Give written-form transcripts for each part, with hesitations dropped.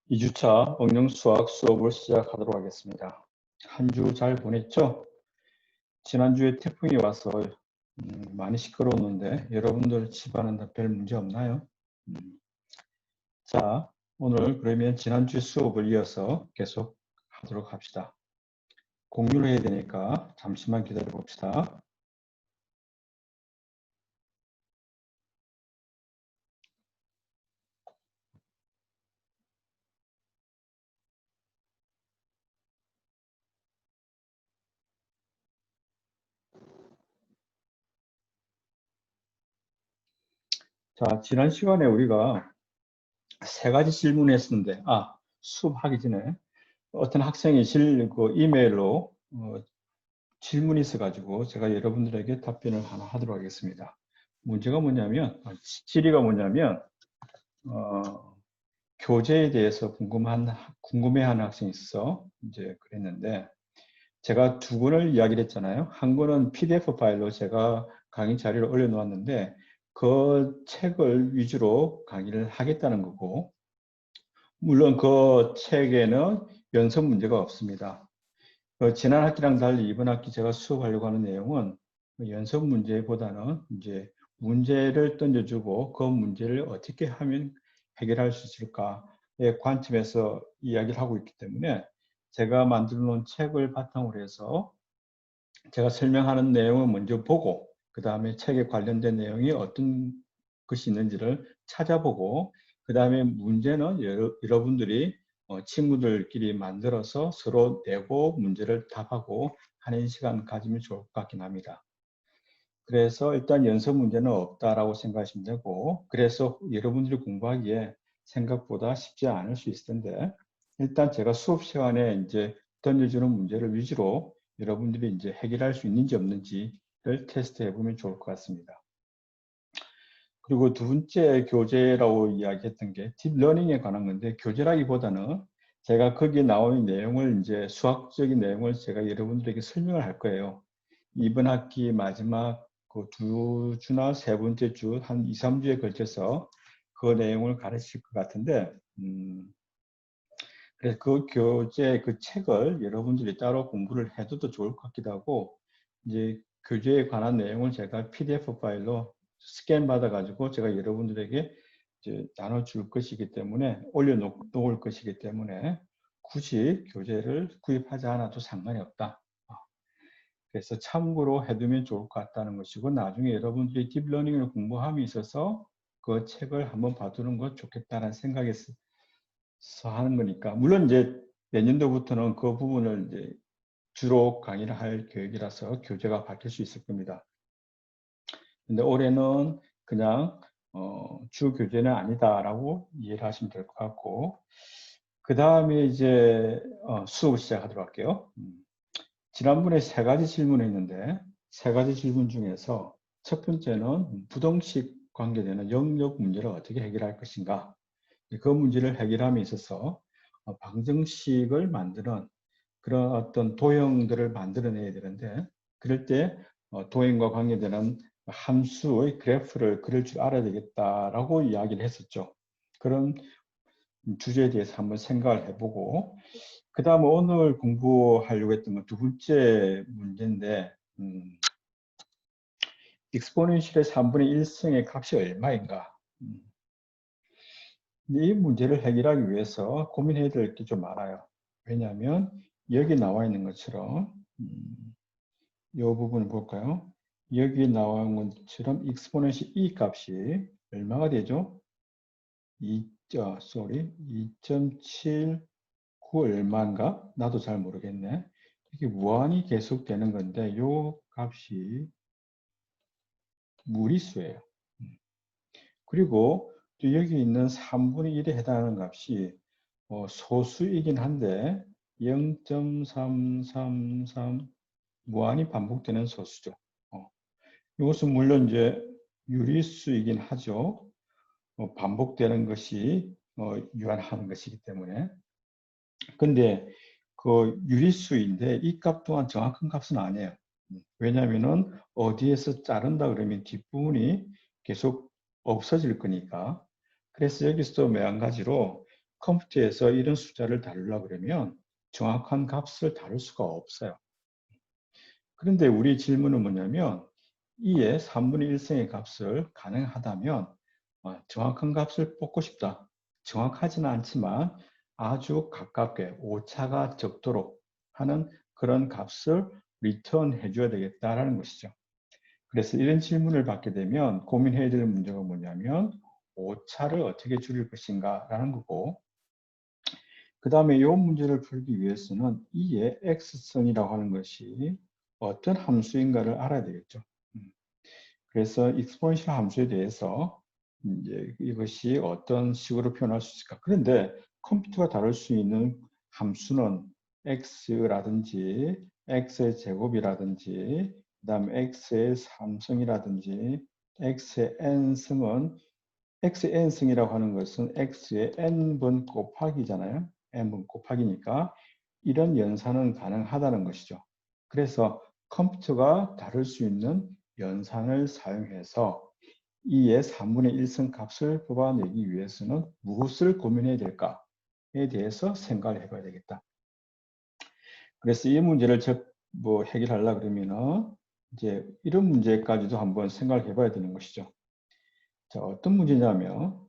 2주차 응용수학 수업을 시작하도록 하겠습니다. 한 주 잘 보냈죠? 지난주에 태풍이 와서 많이 시끄러웠는데 여러분들 집안은 별 문제 없나요? 자, 오늘 그러면 지난주 수업을 이어서 계속 하도록 합시다. 공유를 해야 되니까 잠시만 기다려 봅시다. 자, 지난 시간에 우리가 세 가지 질문을 했었는데, 수업하기 전에 어떤 학생이 그 이메일로 질문이 있어가지고 제가 여러분들에게 답변을 하나 하도록 하겠습니다. 문제가 뭐냐면, 질의가 뭐냐면, 교재에 대해서 궁금해하는 학생이 있어. 이제 그랬는데, 제가 두 권을 이야기를 했잖아요. 한 권은 PDF 파일로 제가 강의 자료를 올려놓았는데, 그 책을 위주로 강의를 하겠다는 거고, 물론 그 책에는 연습 문제가 없습니다. 지난 학기랑 달리 이번 학기 제가 수업하려고 하는 내용은 연습 문제보다는 이제 문제를 던져주고 그 문제를 어떻게 하면 해결할 수 있을까의 관점에서 이야기를 하고 있기 때문에 제가 만들어 놓은 책을 바탕으로 해서 제가 설명하는 내용을 먼저 보고 그 다음에 책에 관련된 내용이 어떤 것이 있는지를 찾아보고 그 다음에 문제는 여러분들이 친구들끼리 만들어서 서로 내고 문제를 답하고 하는 시간 가지면 좋을 것 같긴 합니다. 그래서 일단 연습 문제는 없다라고 생각하시면 되고, 그래서 여러분들이 공부하기에 생각보다 쉽지 않을 수 있을 텐데, 일단 제가 수업 시간에 이제 던져주는 문제를 위주로 여러분들이 이제 해결할 수 있는지 없는지를 테스트해 보면 좋을 것 같습니다. 그리고 두 번째 교재라고 이야기했던 게 딥러닝에 관한 건데, 교재라기보다는 제가 거기에 나오는 내용을 이제 수학적인 내용을 제가 여러분들에게 설명을 할 거예요. 이번 학기 마지막 그 두 주나 세 번째 주 한 2, 3주에 걸쳐서 그 내용을 가르칠 것 같은데, 그래서 그 교재 그 책을 여러분들이 따로 공부를 해도 좋을 것 같기도 하고, 이제 교재에 관한 내용을 제가 PDF 파일로 스캔 받아가지고 제가 여러분들에게 이제 나눠줄 것이기 때문에, 올려놓을 것이기 때문에 굳이 교재를 구입하지 않아도 상관이 없다. 그래서 참고로 해두면 좋을 것 같다는 것이고, 나중에 여러분들이 딥러닝을 공부함에 있어서 그 책을 한번 봐두는 것 좋겠다는 생각에서 하는 거니까. 물론 이제 내년도부터는 그 부분을 이제 주로 강의를 할 계획이라서 교재가 바뀔 수 있을 겁니다. 근데 올해는 그냥 주 교재는 아니다라고 이해를 하시면 될 것 같고, 그 다음에 이제 수업을 시작하도록 할게요. 지난번에 세 가지 질문을 했는데 세 가지 질문 중에서 첫 번째는 부등식 관계되는 영역 문제를 어떻게 해결할 것인가. 그 문제를 해결함에 있어서 방정식을 만드는 그런 어떤 도형들을 만들어내야 되는데, 그럴 때 도형과 관계되는 함수의 그래프를 그릴 줄 알아야 되겠다라고 이야기를 했었죠. 그런 주제에 대해서 한번 생각을 해보고, 그 다음 오늘 공부하려고 했던 건 두 번째 문제인데, 익스포넨셜의 3분의 1승의 값이 얼마인가? 이 문제를 해결하기 위해서 고민해야 될 게 좀 많아요. 왜냐하면 여기 나와 있는 것처럼 이 부분을 볼까요? 여기 나와 있는 것처럼 익스포넨셜 e 값이 얼마가 되죠? 2.79 얼마인가? 나도 잘 모르겠네. 이게 무한히 계속되는 건데 이 값이 무리수예요. 그리고 또 여기 있는 3분의 1에 해당하는 값이 소수이긴 한데 0.333 무한히 반복되는 소수죠. 이것은 물론 이제 유리수이긴 하죠. 반복되는 것이 유한하는 것이기 때문에. 근데 그 유리수인데 이 값 또한 정확한 값은 아니에요. 왜냐하면은 어디에서 자른다 그러면 뒷부분이 계속 없어질 거니까. 그래서 여기서도 마찬가지로 컴퓨터에서 이런 숫자를 다루려고 그러면 정확한 값을 다룰 수가 없어요. 그런데 우리 질문은 뭐냐면 2의 3분의 1승의 값을 가능하다면 정확한 값을 뽑고 싶다. 정확하지는 않지만 아주 가깝게 오차가 적도록 하는 그런 값을 리턴해 줘야 되겠다라는 것이죠. 그래서 이런 질문을 받게 되면 고민해야 될 문제가 뭐냐면 오차를 어떻게 줄일 것인가 라는 거고, 그 다음에 이 문제를 풀기 위해서는 이의 x선이라고 하는 것이 어떤 함수인가를 알아야 되겠죠. 그래서 exponential 함수에 대해서 이제 이것이 어떤 식으로 표현할 수 있을까? 그런데 컴퓨터가 다룰 수 있는 함수는 x라든지 x의 제곱이라든지 그다음에 x의 3승이라든지 x의 n승은 x의 n승이라고 하는 것은 x의 n번 곱하기잖아요. n번 곱하기니까 이런 연산은 가능하다는 것이죠. 그래서 컴퓨터가 다룰 수 있는 연산을 사용해서 2의 3분의 1승 값을 뽑아내기 위해서는 무엇을 고민해야 될까에 대해서 생각을 해봐야 되겠다. 그래서 이 문제를 해결하려고 그러면은 이제 이런 문제까지도 한번 생각을 해봐야 되는 것이죠. 자, 어떤 문제냐면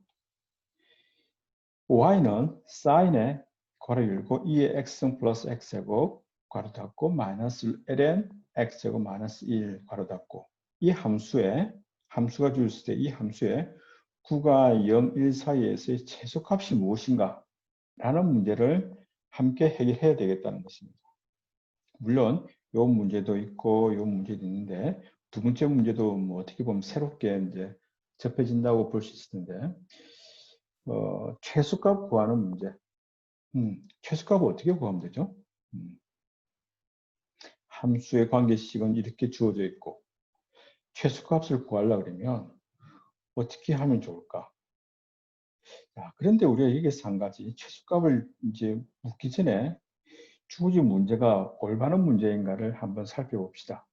y는 사인에 괄호 열고 2의 x승 플러스 x제곱 괄호 닫고 마이너스 ln x제곱 마이너스 1 괄호 닫고 이 함수가 주어졌을 때 이 함수의 9과 0, 1 사이에서의 최소값이 무엇인가 라는 문제를 함께 해결해야 되겠다는 것입니다. 물론 이 문제도 있고 이 문제도 있는데 두 번째 문제도 뭐 어떻게 보면 새롭게 이제 접해진다고 볼 수 있을 텐데 최소값 구하는 문제. 최소값을 어떻게 구하면 되죠? 함수의 관계식은 이렇게 주어져 있고 최소값을 구하려고 그러면 어떻게 하면 좋을까? 자, 그런데 우리가 여기서 한 가지 최소값을 이제 묻기 전에 주어진 문제가 올바른 문제인가를 한번 살펴봅시다.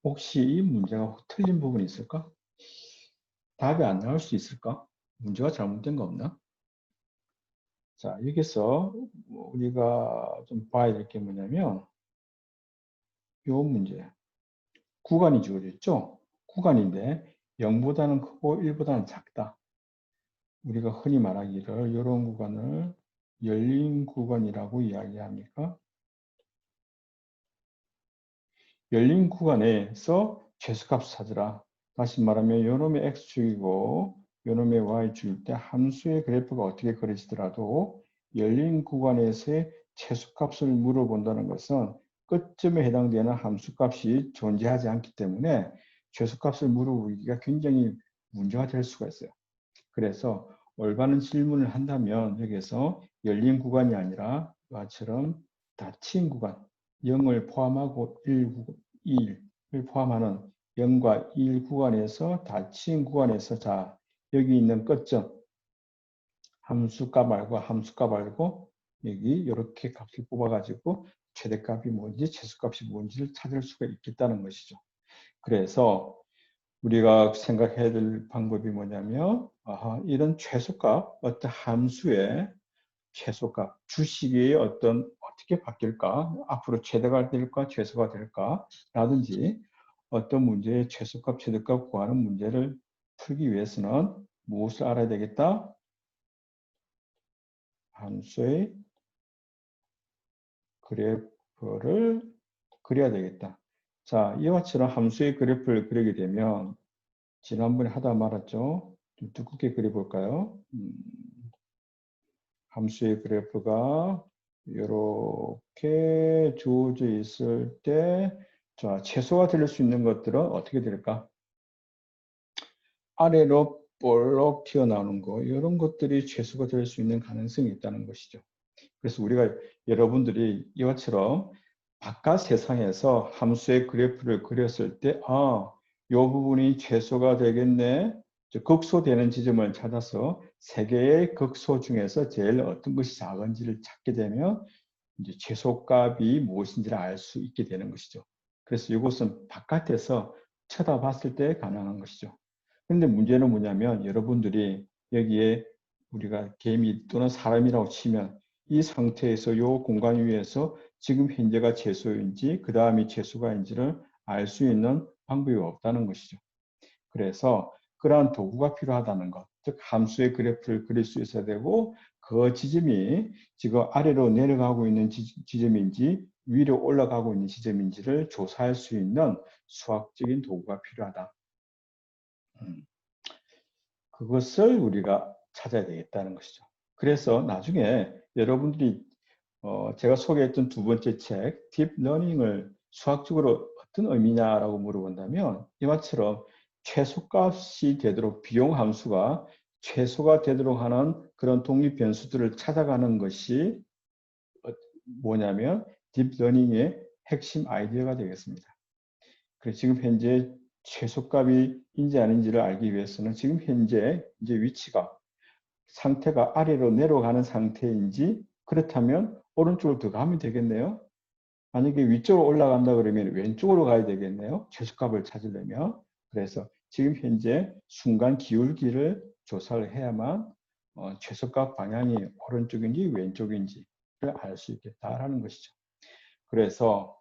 혹시 이 문제가 틀린 부분이 있을까? 답이 안 나올 수 있을까? 문제가 잘못된 거 없나? 자, 여기서 우리가 좀 봐야 될 게 뭐냐면 이 문제. 구간이 주어져 있죠? 구간인데 0보다는 크고 1보다는 작다. 우리가 흔히 말하기를 이런 구간을 열린 구간이라고 이야기합니까? 열린 구간에서 최소값 찾으라. 다시 말하면 요놈의 x축이고 요놈의 y축일 때 함수의 그래프가 어떻게 그려지더라도 열린 구간에서의 최소값을 물어본다는 것은 끝점에 해당되는 함수값이 존재하지 않기 때문에 최소값을 물어보기가 굉장히 문제가 될 수가 있어요. 그래서 올바른 질문을 한다면 여기서 열린 구간이 아니라 이처럼 닫힌 구간, 0을 포함하고 1을 포함하는 0과 1 구간에서 닫힌 구간에서 자 여기 있는 끝점 함수값 알고 여기 이렇게 값을 뽑아가지고 최대값이 뭔지 최소값이 뭔지를 찾을 수가 있겠다는 것이죠. 그래서 우리가 생각해야 될 방법이 뭐냐면 이런 최소값, 어떤 함수의 최소값, 주식이 어떻게 바뀔까? 앞으로 최대가 될까? 최소가 될까? 라든지 어떤 문제의 최소값, 최대값 구하는 문제를 풀기 위해서는 무엇을 알아야 되겠다? 함수의 그래프를 그려야 되겠다. 자, 이와 처럼 함수의 그래프를 그리게 되면 지난번에 하다 말았죠. 좀 두껍게 그려볼까요? 함수의 그래프가 이렇게 주어져 있을 때, 자, 최소가 될 수 있는 것들은 어떻게 될까? 아래로 볼록 튀어나오는 거, 이런 것들이 최소가 될 수 있는 가능성이 있다는 것이죠. 그래서 우리가 여러분들이 이것처럼 바깥 세상에서 함수의 그래프를 그렸을 때, 이 부분이 최소가 되겠네. 극소되는 지점을 찾아서 세 개의 극소 중에서 제일 어떤 것이 작은지를 찾게 되면 이제 최소값이 무엇인지를 알 수 있게 되는 것이죠. 그래서 이것은 바깥에서 쳐다봤을 때 가능한 것이죠. 그런데 문제는 뭐냐면 여러분들이 여기에 우리가 개미 또는 사람이라고 치면 이 상태에서 이 공간 위에서 지금 현재가 최소인지 그 다음이 최소가인지를 알 수 있는 방법이 없다는 것이죠. 그래서 그러한 도구가 필요하다는 것, 즉 함수의 그래프를 그릴 수 있어야 되고 그 지점이 지금 아래로 내려가고 있는 지점인지 위로 올라가고 있는 지점인지를 조사할 수 있는 수학적인 도구가 필요하다. 그것을 우리가 찾아야 되겠다는 것이죠. 그래서 나중에 여러분들이 제가 소개했던 두 번째 책, 딥러닝을 수학적으로 어떤 의미냐라고 물어본다면 이와처럼 최소값이 되도록 비용 함수가 최소가 되도록 하는 그런 독립 변수들을 찾아가는 것이 뭐냐면 딥러닝의 핵심 아이디어가 되겠습니다. 그래서 지금 현재 최소값이 인지 아닌지를 알기 위해서는 지금 현재 이제 위치가 상태가 아래로 내려가는 상태인지 그렇다면 오른쪽으로 더 가면 되겠네요. 만약에 위쪽으로 올라간다 그러면 왼쪽으로 가야 되겠네요. 최소값을 찾으려면. 그래서 지금 현재 순간 기울기를 조사를 해야만 최소값 방향이 오른쪽인지 왼쪽인지를 알 수 있겠다라는 것이죠. 그래서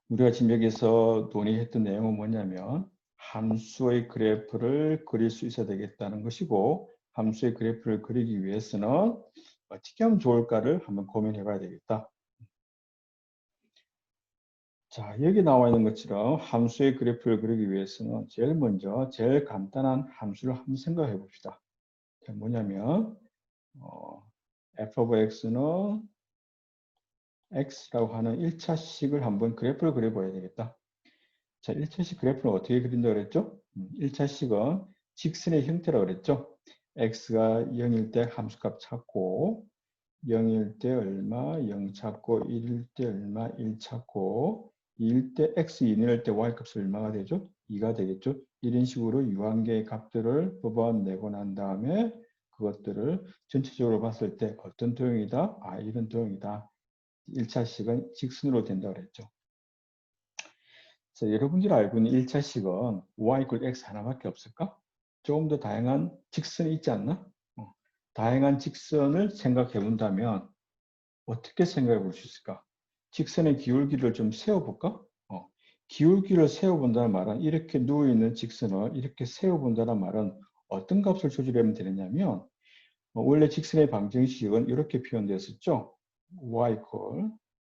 우리가 지금 여기서 논의했던 내용은 뭐냐면 함수의 그래프를 그릴 수 있어야 되겠다는 것이고 함수의 그래프를 그리기 위해서는 어떻게 하면 좋을까를 한번 고민해 봐야 되겠다. 자, 여기 나와 있는 것처럼 함수의 그래프를 그리기 위해서는 제일 먼저 제일 간단한 함수를 한번 생각해 봅시다. 자, 뭐냐면 f of x는 x라고 하는 1차식을 한번 그래프를 그려봐야 되겠다. 자, 1차식 그래프는 어떻게 그린다고 그랬죠? 1차식은 직선의 형태라고 그랬죠? x가 0일 때 함수값 찾고 0일 때 얼마 0 찾고 1일 때 얼마 1 찾고 2일 때 x 2일 때 y값이 얼마가 되죠? 2가 되겠죠? 이런 식으로 유한계의 값들을 뽑아내고 난 다음에 그것들을 전체적으로 봤을 때 어떤 도형이다? 아, 이런 도형이다. 1차식은 직선으로 된다고 그랬죠. 자, 여러분들이 알고 있는 1차식은 y x 하나밖에 없을까? 조금 더 다양한 직선이 있지 않나? 다양한 직선을 생각해 본다면 어떻게 생각해 볼 수 있을까? 직선의 기울기를 좀 세워볼까? 기울기를 세워본다는 말은 이렇게 누워있는 직선을 이렇게 세워본다는 말은 어떤 값을 조절하면 되느냐면 원래 직선의 방정식은 이렇게 표현되었었죠.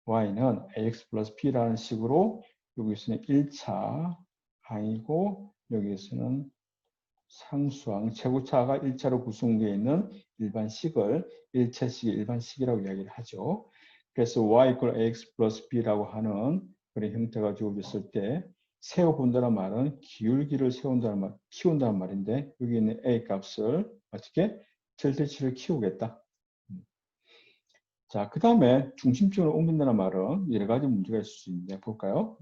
y는 ax 플러스 b라는 식으로 여기서는 1차 항이고 여기에서는 상수항, 최고차가 1차로 구성되어 있는 일반식을 1차식의 일반식이라고 이야기를 하죠. 그래서 y ax 플러스 b라고 하는 그런 형태가 주어졌을 때 세워본다는 말은 기울기를 키운다는 말인데 여기 있는 a 값을 어떻게 절대치를 키우겠다. 자, 그 다음에 중심점을 옮긴다는 말은 여러 가지 문제가 있을 수 있는데 볼까요?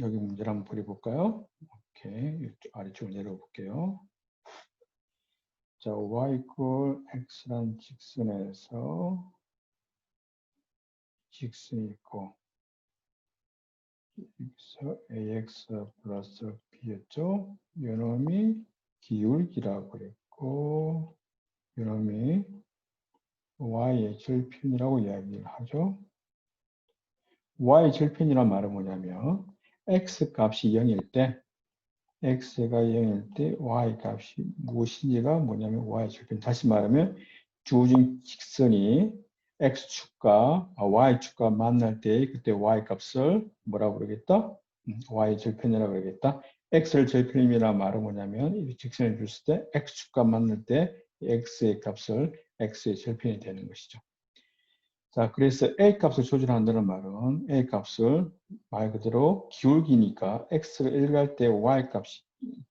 여기 문제를 한번 그려볼까요? 오케이, 아래쪽으로 내려볼게요. 자, y x란 직선에서 직선이 있고 여기서 ax 플러스 b였죠. 요놈이 기울기라고 그랬고 요놈이 y의 절편이라고 이야기를 하죠. y의 절편이란 말은 뭐냐면 x 값이 0일 때 x가 0일 때 y 값이 무엇인지가 뭐냐면 y 절편. 다시 말하면 주어진 직선이 x축과 y축과 만날 때 그때 y 값을 뭐라고 그러겠다? y 절편이라고 그러겠다. x를 절편이라는 말은 뭐냐면 이 직선을 줬을 때 x축과 만날 때 x의 값을 x의 절편이 되는 것이죠. 자, 그래서 A 값을 조절한다는 말은 A 값을 말 그대로 기울기니까 X를 1갈 때 Y 값이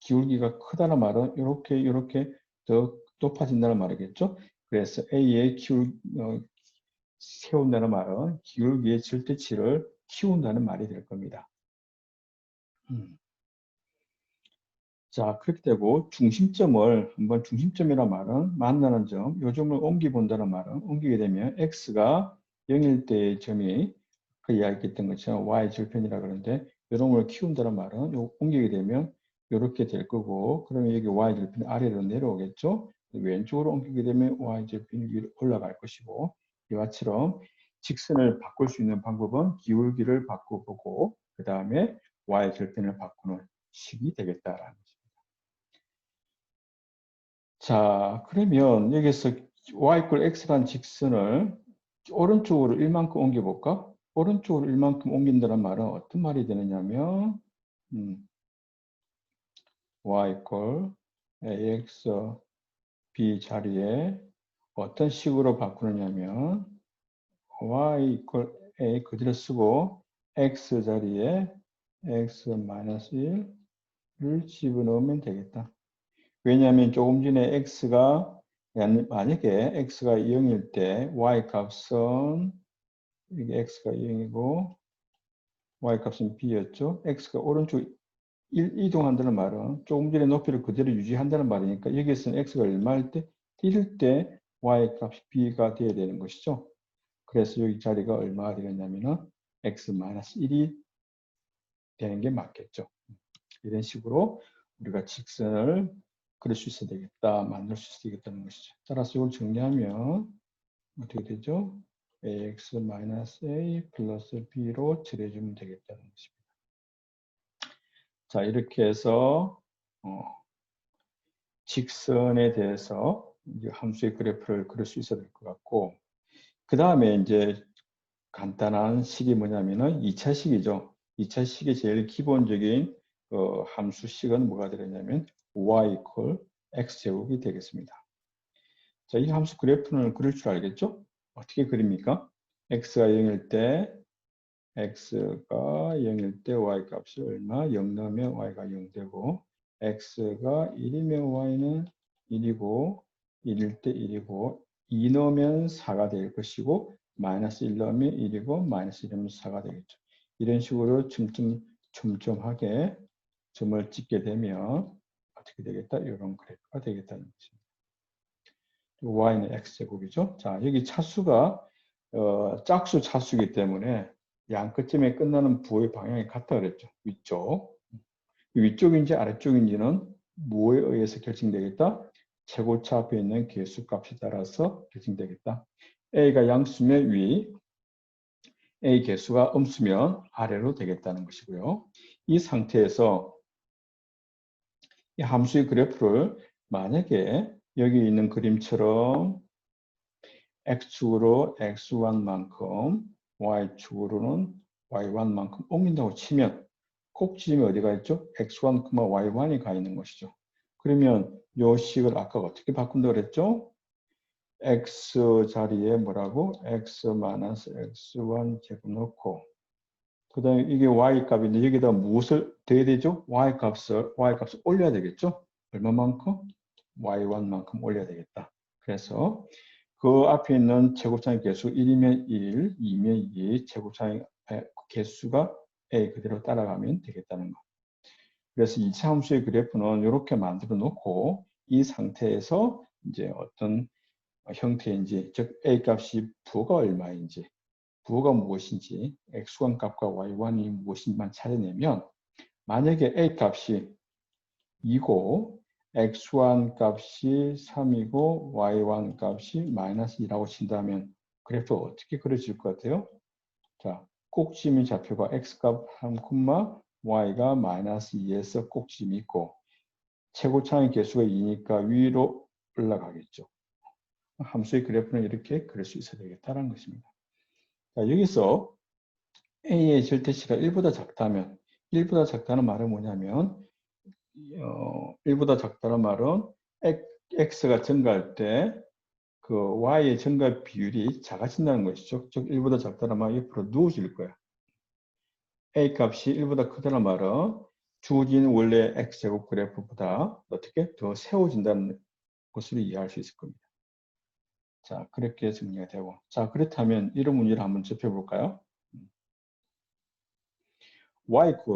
기울기가 크다는 말은 이렇게 더 높아진다는 말이겠죠. 그래서 A의 세운다는 말은 기울기의 절대치를 키운다는 말이 될 겁니다. 자, 그렇게 되고 중심점이란 말은 만나는 점, 요점을 옮겨본다는 말은 옮기게 되면 x가 0일 때의 점이 그 이야기했던 것처럼 y 절편이라 그러는데 요놈을 키운다는 말은 옮기게 되면 이렇게 될 거고, 그러면 여기 y절편이 아래로 내려오겠죠? 왼쪽으로 옮기게 되면 y절편이 위로 올라갈 것이고, 이와처럼 직선을 바꿀 수 있는 방법은 기울기를 바꿔보고 그 다음에 y절편을 바꾸는 식이 되겠다라는 것입니다. 자, 그러면 여기서 y = x라는 직선을 오른쪽으로 1만큼 옮겨볼까? 오른쪽으로 1만큼 옮긴다는 말은 어떤 말이 되느냐면 y = ax b 자리에 어떤 식으로 바꾸느냐면 y = a 그대로 쓰고 x 자리에 x-1을 집어넣으면 되겠다. 왜냐하면 조금 전에 x가 만약에 x가 0일 때 y 값은 이게 x가 0이고 y 값은 b였죠. x가 오른쪽 이동한다는 말은 조금 전에 높이를 그대로 유지한다는 말이니까 여기에서는 x가 얼마일 때 1일 때 y 값이 b가 되어야 되는 것이죠. 그래서 여기 자리가 얼마가 되겠냐면은 x-1이 되는 게 맞겠죠. 이런 식으로 우리가 직선을 그릴 수 있어야 되겠다, 만들 수 있어야 되겠다는 것이죠. 따라서 이걸 정리하면 어떻게 되죠? ax-a 플러스 b로 칠해주면 되겠다는 것입니다. 자, 이렇게 해서 직선에 대해서 이제 함수의 그래프를 그릴 수 있어야 될 것 같고, 그 다음에 이제 간단한 식이 뭐냐면은 2차식이죠. 2차식의 제일 기본적인 함수식은 뭐가 되겠냐면 y = x제곱이 되겠습니다. 자, 이 함수 그래프는 그릴 줄 알겠죠? 어떻게 그립니까? x가 0일 때 y 값이 얼마? 0 넣으면 y가 0 되고 x가 1이면 y는 1이고 1일 때 1이고 2 넣으면 4가 될 것이고 마이너스 1 넣으면 1이고 마이너스 1 넣으면 4가 되겠죠. 이런 식으로 촘촘하게 점을 찍게 되면 어떻게 되겠다? 이런 그래프가 되겠다는 것입니다. y는 x제곱이죠. 자, 여기 차수가 짝수 차수이기 때문에 양 끝점에 끝나는 부호의 방향이 같다 그랬죠. 위쪽. 위쪽인지 아래쪽인지는 뭐에 의해서 결정되겠다? 최고차 앞에 있는 개수 값에 따라서 결정되겠다. a가 양수면 위, a 개수가 음수면 아래로 되겠다는 것이고요. 이 상태에서 이 함수의 그래프를 만약에 여기 있는 그림처럼 x축으로 x1만큼 y축으로는 y1만큼 옮긴다고 치면 꼭지점이 어디가 있죠? x1, y1이 가 있는 것이죠. 그러면 이 식을 아까 어떻게 바꾼다고 그랬죠? x 자리에 뭐라고? x-x1 제곱 넣고 그 다음에 이게 y 값인데 여기다 무엇을 더해야 되죠? y 값을 올려야 되겠죠? 얼마만큼? y1만큼 올려야 되겠다. 그래서 그 앞에 있는 제곱창의 개수 1이면 1, 2면 2, 제곱창의 개수가 a 그대로 따라가면 되겠다는 거. 그래서 2차 함수의 그래프는 이렇게 만들어 놓고 이 상태에서 이제 어떤 형태인지, 즉 a 값이 부호가 얼마인지, 부호가 무엇인지, x1 값과 y1이 무엇인지만 찾아내면 만약에 a 값이 2고 x1 값이 3이고 y1 값이 마이너스 2라고 친다면 그래프 어떻게 그려질 것 같아요? 자, 꼭지점의 좌표가 x값 3, y가 마이너스 2에서 꼭지점이 있고 최고차의 개수가 2니까 위로 올라가겠죠. 함수의 그래프는 이렇게 그릴 수 있어야 되겠다는 것입니다. 자, 여기서 a의 절대치가 1보다 작다면 1보다 작다는 말은 뭐냐면 1보다 작다는 말은 x가 증가할 때 그 y의 증가 비율이 작아진다는 것이죠. 즉 1보다 작다는 말은 옆으로 누워질 거야. a 값이 1보다 크다는 말은 주어진 원래 x제곱 그래프보다 어떻게 더 세워진다는 것으로 이해할 수 있을 겁니다. 자, 그렇게 정리가 되고. 자, 그렇다면 이런 문제를 한번 접해볼까요? y =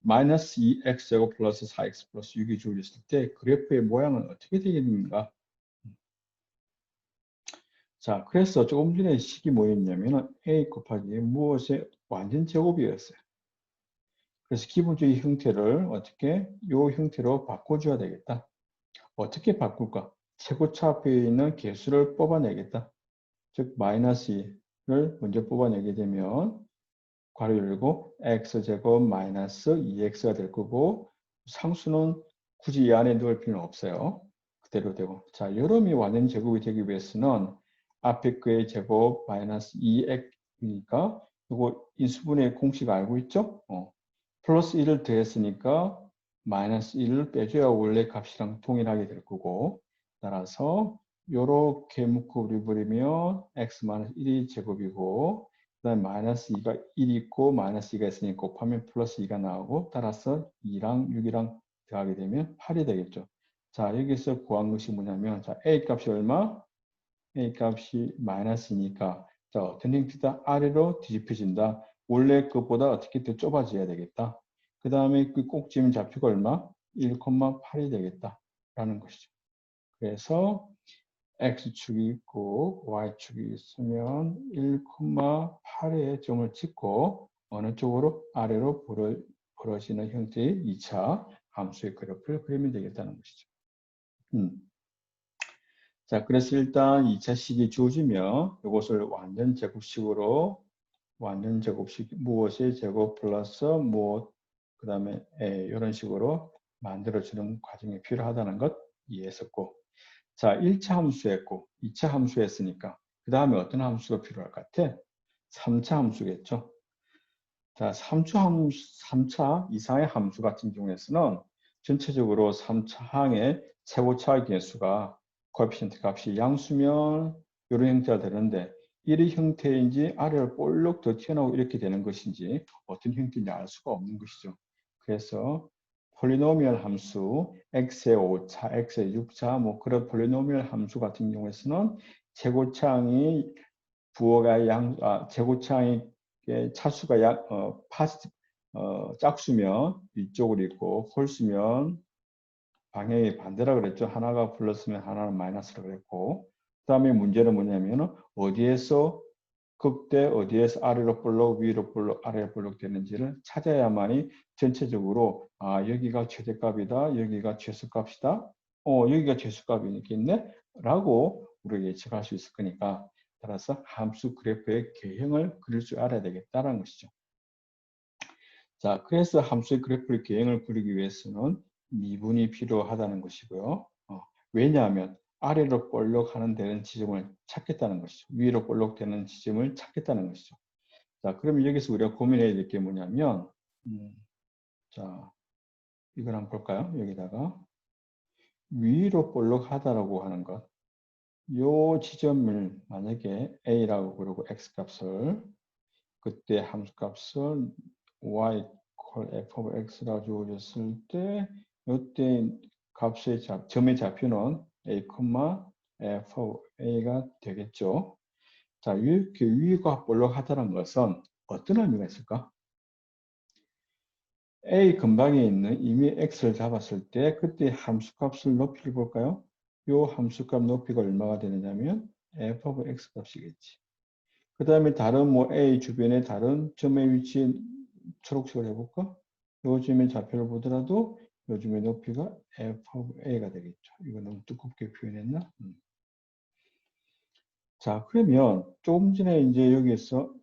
마이너스 2x제곱 플러스 4x 플러스 6이 주어졌을 때 그래프의 모양은 어떻게 되겠는가? 자, 그래서 조금 전에 식이 뭐였냐면 a 곱하기 무엇의 완전 제곱이었어요. 그래서 기본적인 형태를 어떻게 이 형태로 바꿔줘야 되겠다. 어떻게 바꿀까? 최고차 앞에 있는 개수를 뽑아내겠다. 즉 마이너스 2를 먼저 뽑아내게 되면 괄호 열고 x제곱 마이너스 2x가 될 거고 상수는 굳이 이 안에 넣을 필요는 없어요. 그대로 되고. 자, 여름이 완전 제곱이 되기 위해서는 앞에 거의 제곱 마이너스 2x이니까 이거 인수분해 공식 알고 있죠? 플러스 1을 더했으니까 마이너스 1을 빼줘야 원래 값이랑 동일하게 될 거고 따라서 요렇게 묶어 버리면 x-1이 제곱이고 그 다음에 마이너스 2가 1이 있고 마이너스 2가 있으니 곱하면 플러스 2가 나오고 따라서 2랑 6이랑 더하게 되면 8이 되겠죠. 자, 여기서 구한 것이 뭐냐면 자, a 값이 얼마? a 값이 마이너스니까 자, 어떤 형태다? 아래로 뒤집혀진다. 원래 것보다 어떻게 더 좁아져야 되겠다. 그 다음에 그 꼭지면 좌표가 얼마? 1,8이 되겠다. 라는 것이죠. 그래서 x축이 있고 y축이 있으면 1,8의 점을 찍고 어느 쪽으로 아래로 벌어지는 형태의 2차 함수의 그래프를 그리면 되겠다는 것이죠. 자, 그래서 일단 2차식이 주어지면 이것을 완전 제곱식으로 완전 제곱식 무엇의 제곱 플러스 무엇 그 다음에 이런 식으로 만들어주는 과정이 필요하다는 것 이해했었고 자, 1차 함수했고 2차 함수했으니까 그 다음에 어떤 함수가 필요할 것 같아? 3차 함수겠죠. 자, 3차 이상의 함수 같은 경우에서는 전체적으로 3차 항의 최고차의 개수가 코에피션트 값이 양수면 이런 형태가 되는데 이런 형태인지 아래로 볼록 더 튀어나오고 이렇게 되는 것인지 어떤 형태인지 알 수가 없는 것이죠. 그래서 폴리노미얼 함수 x의 5차, x의 6차 뭐 그런 폴리노미얼 함수 같은 경우에서는 최고차항이 최고차항이 차수가 짝수면 위쪽으로 있고 홀수면 방향이 반대라 그랬죠. 하나가 플러스면 하나는 마이너스라 그랬고 그 다음에 문제는 뭐냐면 어디에서 극대 어디에서 아래로 볼록 위로 볼록 아래로 볼록 되는지를 찾아야만이 전체적으로 여기가 최대값이다 여기가 최소값이다 여기가 최소값이겠네 라고 우리가 예측할 수 있을 거니까 따라서 함수 그래프의 개형을 그릴 줄 알아야 되겠다는 것이죠. 자, 그래서 함수의 그래프의 개형을 그리기 위해서는 미분이 필요하다는 것이고요. 왜냐하면 아래로 볼록 하는 되는 지점을 찾겠다는 것이죠. 위로 볼록 되는 지점을 찾겠다는 것이죠. 자, 그러면 여기서 우리가 고민해야 될 게 뭐냐면, 자, 이걸 한번 볼까요? 여기다가 위로 볼록 하다라고 하는 것. 요 지점을 만약에 A라고 그러고 X값을 그때 함수값을 Y f of x가 주어졌을 때 이때 값의 점의 좌표는 a, f of a가 되겠죠. 자, 이렇게 위가 볼록하다는 것은 어떤 의미가 있을까? a 근방에 있는 이미 x를 잡았을 때 그때 함수값을 높이를 볼까요? 이 함수값 높이가 얼마가 되느냐면 f of x 값이겠지. 그 다음에 다른 뭐 A 주변의 다른 점의 위치에 초록색을 해볼까? 요즘의 좌표를 보더라도 요즘의 높이가 f of a가 되겠죠. 이거 너무 두껍게 표현했나? 자, 그러면 조금 전에 이제 여기에서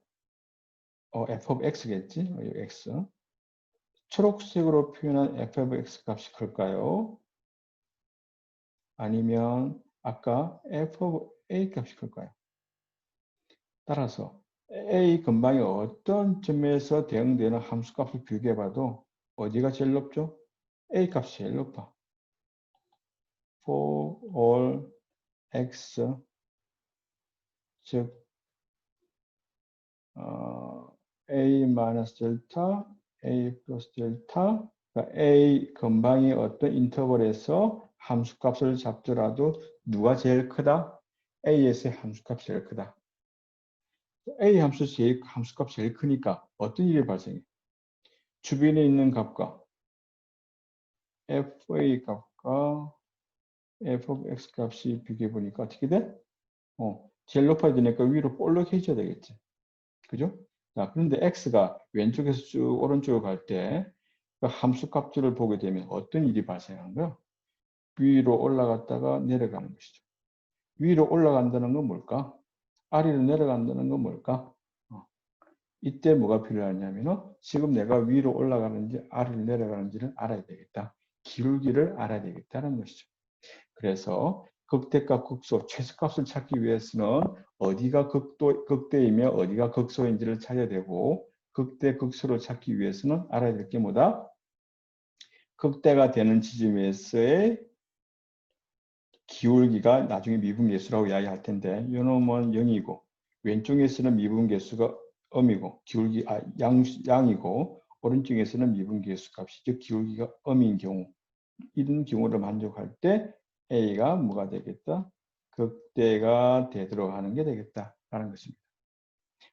f of x겠지? x. 초록색으로 표현한 f of x 값이 클까요? 아니면 아까 f of a 값이 클까요? 따라서 A 근방의 어떤 점에서 대응되는 함수값을 비교해봐도 어디가 제일 높죠? A 값이 제일 높아. For all x, 즉 A 마이너스 델타, A 플러스 델타, 그러니까 A 근방의 어떤 인터벌에서 함수값을 잡더라도 누가 제일 크다? A에서의 함수값이 제일 크다. A 함수값 제일 크니까 어떤 일이 발생해? 주변에 있는 값과 FA 값과 f of x 값이 비교해 보니까 어떻게 돼? 제일 높아야 되니까 위로 볼록 해줘야 되겠지. 그죠? 자, 그런데 x가 왼쪽에서 쭉 오른쪽으로 갈 때 그 함수 값들을 보게 되면 어떤 일이 발생하는가요? 위로 올라갔다가 내려가는 것이죠. 위로 올라간다는 건 뭘까? 아래로 내려간다는 건 뭘까? 이때 뭐가 필요하냐면은 지금 내가 위로 올라가는지 아래로 내려가는지를 알아야 되겠다. 기울기를 알아야 되겠다는 것이죠. 그래서 극대값, 극소, 최소값을 찾기 위해서는 어디가 극대이며 어디가 극소인지를 찾아야 되고 극대, 극소를 찾기 위해서는 알아야 될 게 뭐다? 극대가 되는 지점에서의 기울기가 나중에 미분계수라고 이야기할 텐데 이놈은 0이고 왼쪽에서는 미분계수가 음이고 기울기 양이고 오른쪽에서는 미분계수 값이 즉 기울기가 음인 경우 이런 경우를 만족할 때 A가 뭐가 되겠다? 극대가 되도록 하는 게 되겠다라는 것입니다.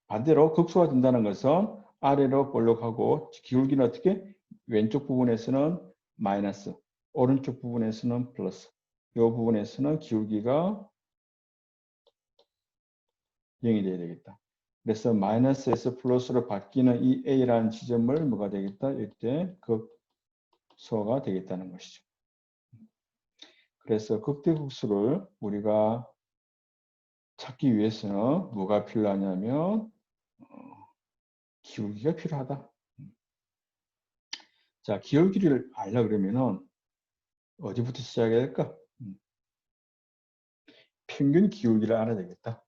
반대로 극소가 된다는 것은 아래로 볼록하고 기울기는 어떻게? 왼쪽 부분에서는 마이너스, 오른쪽 부분에서는 플러스. 이 부분에서는 기울기가 0이 돼야 되겠다. 그래서 마이너스에서 플러스로 바뀌는 이 A라는 지점을 뭐가 되겠다? 이때 극소가 되겠다는 것이죠. 그래서 극대극소를 우리가 찾기 위해서는 뭐가 필요하냐면 기울기가 필요하다. 자, 기울기를 알려 그러면은 어디부터 시작해야 될까? 평균 기울기를 알아야 되겠다.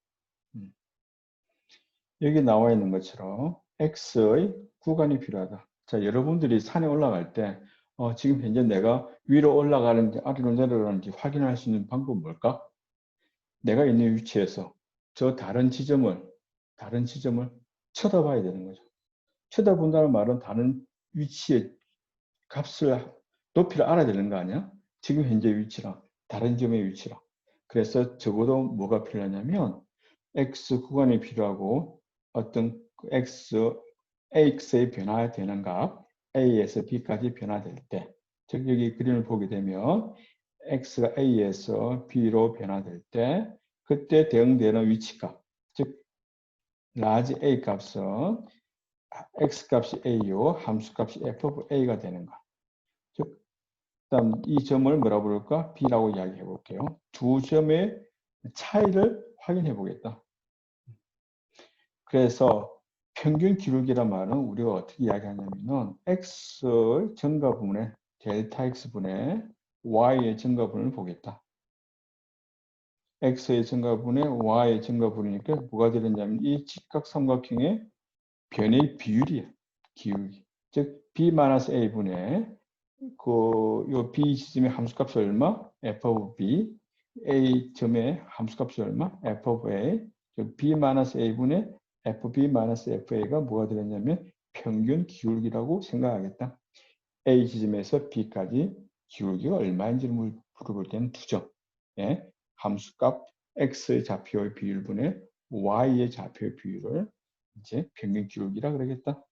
여기 나와 있는 것처럼 X의 구간이 필요하다. 자, 여러분들이 산에 올라갈 때 지금 현재 내가 위로 올라가는지 아래로 내려가는지 확인할 수 있는 방법은 뭘까? 내가 있는 위치에서 저 다른 지점을 쳐다봐야 되는 거죠. 쳐다본다는 말은 다른 위치의 값을 높이를 알아야 되는 거 아니야? 지금 현재 위치랑 다른 점의 위치랑. 그래서 적어도 뭐가 필요하냐면 X 구간이 필요하고 어떤 AX의 변화되는 값 A에서 B까지 변화될 때, 즉 여기 그림을 보게 되면 X가 A에서 B로 변화될 때 그때 대응되는 위치값, 즉 large A 값은 X값이 A요, 함수값이 F of A가 되는 것. 즉 그다음 이 점을 뭐라 부를까? B라고 이야기해 볼게요. 두 점의 차이를 확인해 보겠다. 그래서 평균 기울기란 말은 우리가 어떻게 이야기하냐면은 X의 증가분의 델타 X분의 Y의 증가분을 보겠다. X의 증가분의 Y의 증가분이니까 뭐가 되느냐면 이 직각삼각형의 변의 비율이야. 기울기. 즉 B-A분의 요 B 지점의 함수값이 얼마? F of B. A 점의 함수값이 얼마? F of A. B-A분의 FB-FA가 뭐가 되겠냐면 평균 기울기라고 생각하겠다. A 지점에서 B까지 기울기가 얼마인지를 물어볼 때는 두 점. 예, 함수값 X의 좌표의 비율분의 Y의 좌표의 비율을 이제 평균 기울기라 그러겠다.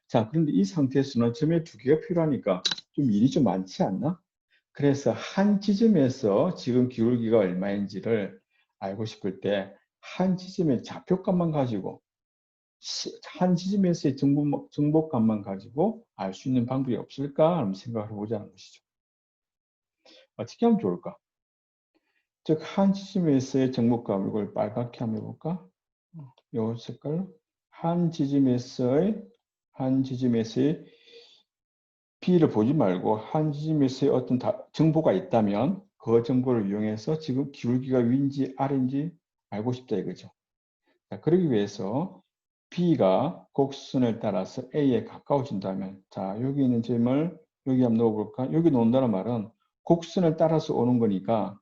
자, 그런데 이 상태에서는 점의 두 개가 필요하니까 좀 일이 좀 많지 않나? 그래서 한 지점에서 지금 기울기가 얼마인지를 알고 싶을 때 한 지점의 좌표값만 가지고 한 지점에서의 정보값만 가지고 알 수 있는 방법이 없을까 하는 생각을 해보자는 것이죠. 어떻게 하면 좋을까? 즉, 한 지점에서의 정보값, 이걸 빨갛게 한번 해볼까? 이 색깔로. 한 지점에서의 B를 보지 말고 한 지점에서의 어떤 정보가 있다면 그 정보를 이용해서 지금 기울기가 위인지 아래인지 알고 싶다 이거죠. 자, 그러기 위해서 B가 곡선을 따라서 A에 가까워진다면, 자, 여기 있는 점을 여기 한번 넣어볼까? 여기 놓는다는 말은 곡선을 따라서 오는 거니까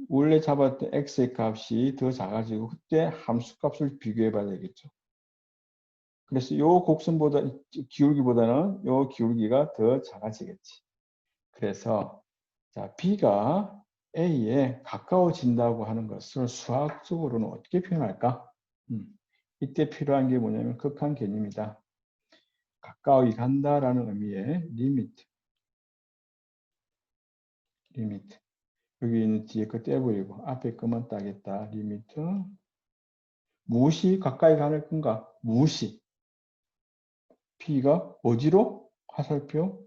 원래 잡았던 X의 값이 더 작아지고 그때 함수 값을 비교해 봐야 되겠죠. 그래서 이 곡선보다, 기울기보다는 이 기울기가 더 작아지겠지. 그래서, 자, B가 A에 가까워진다고 하는 것을 수학적으로는 어떻게 표현할까? 이때 필요한 게 뭐냐면 극한 개념이다. 가까이 간다라는 의미의 리미트. 여기 있는 뒤에 거 떼버리고 앞에 것만 따겠다. 리미트. 무엇이 가까이 가는 건가? 무엇이? B가 어디로? 화살표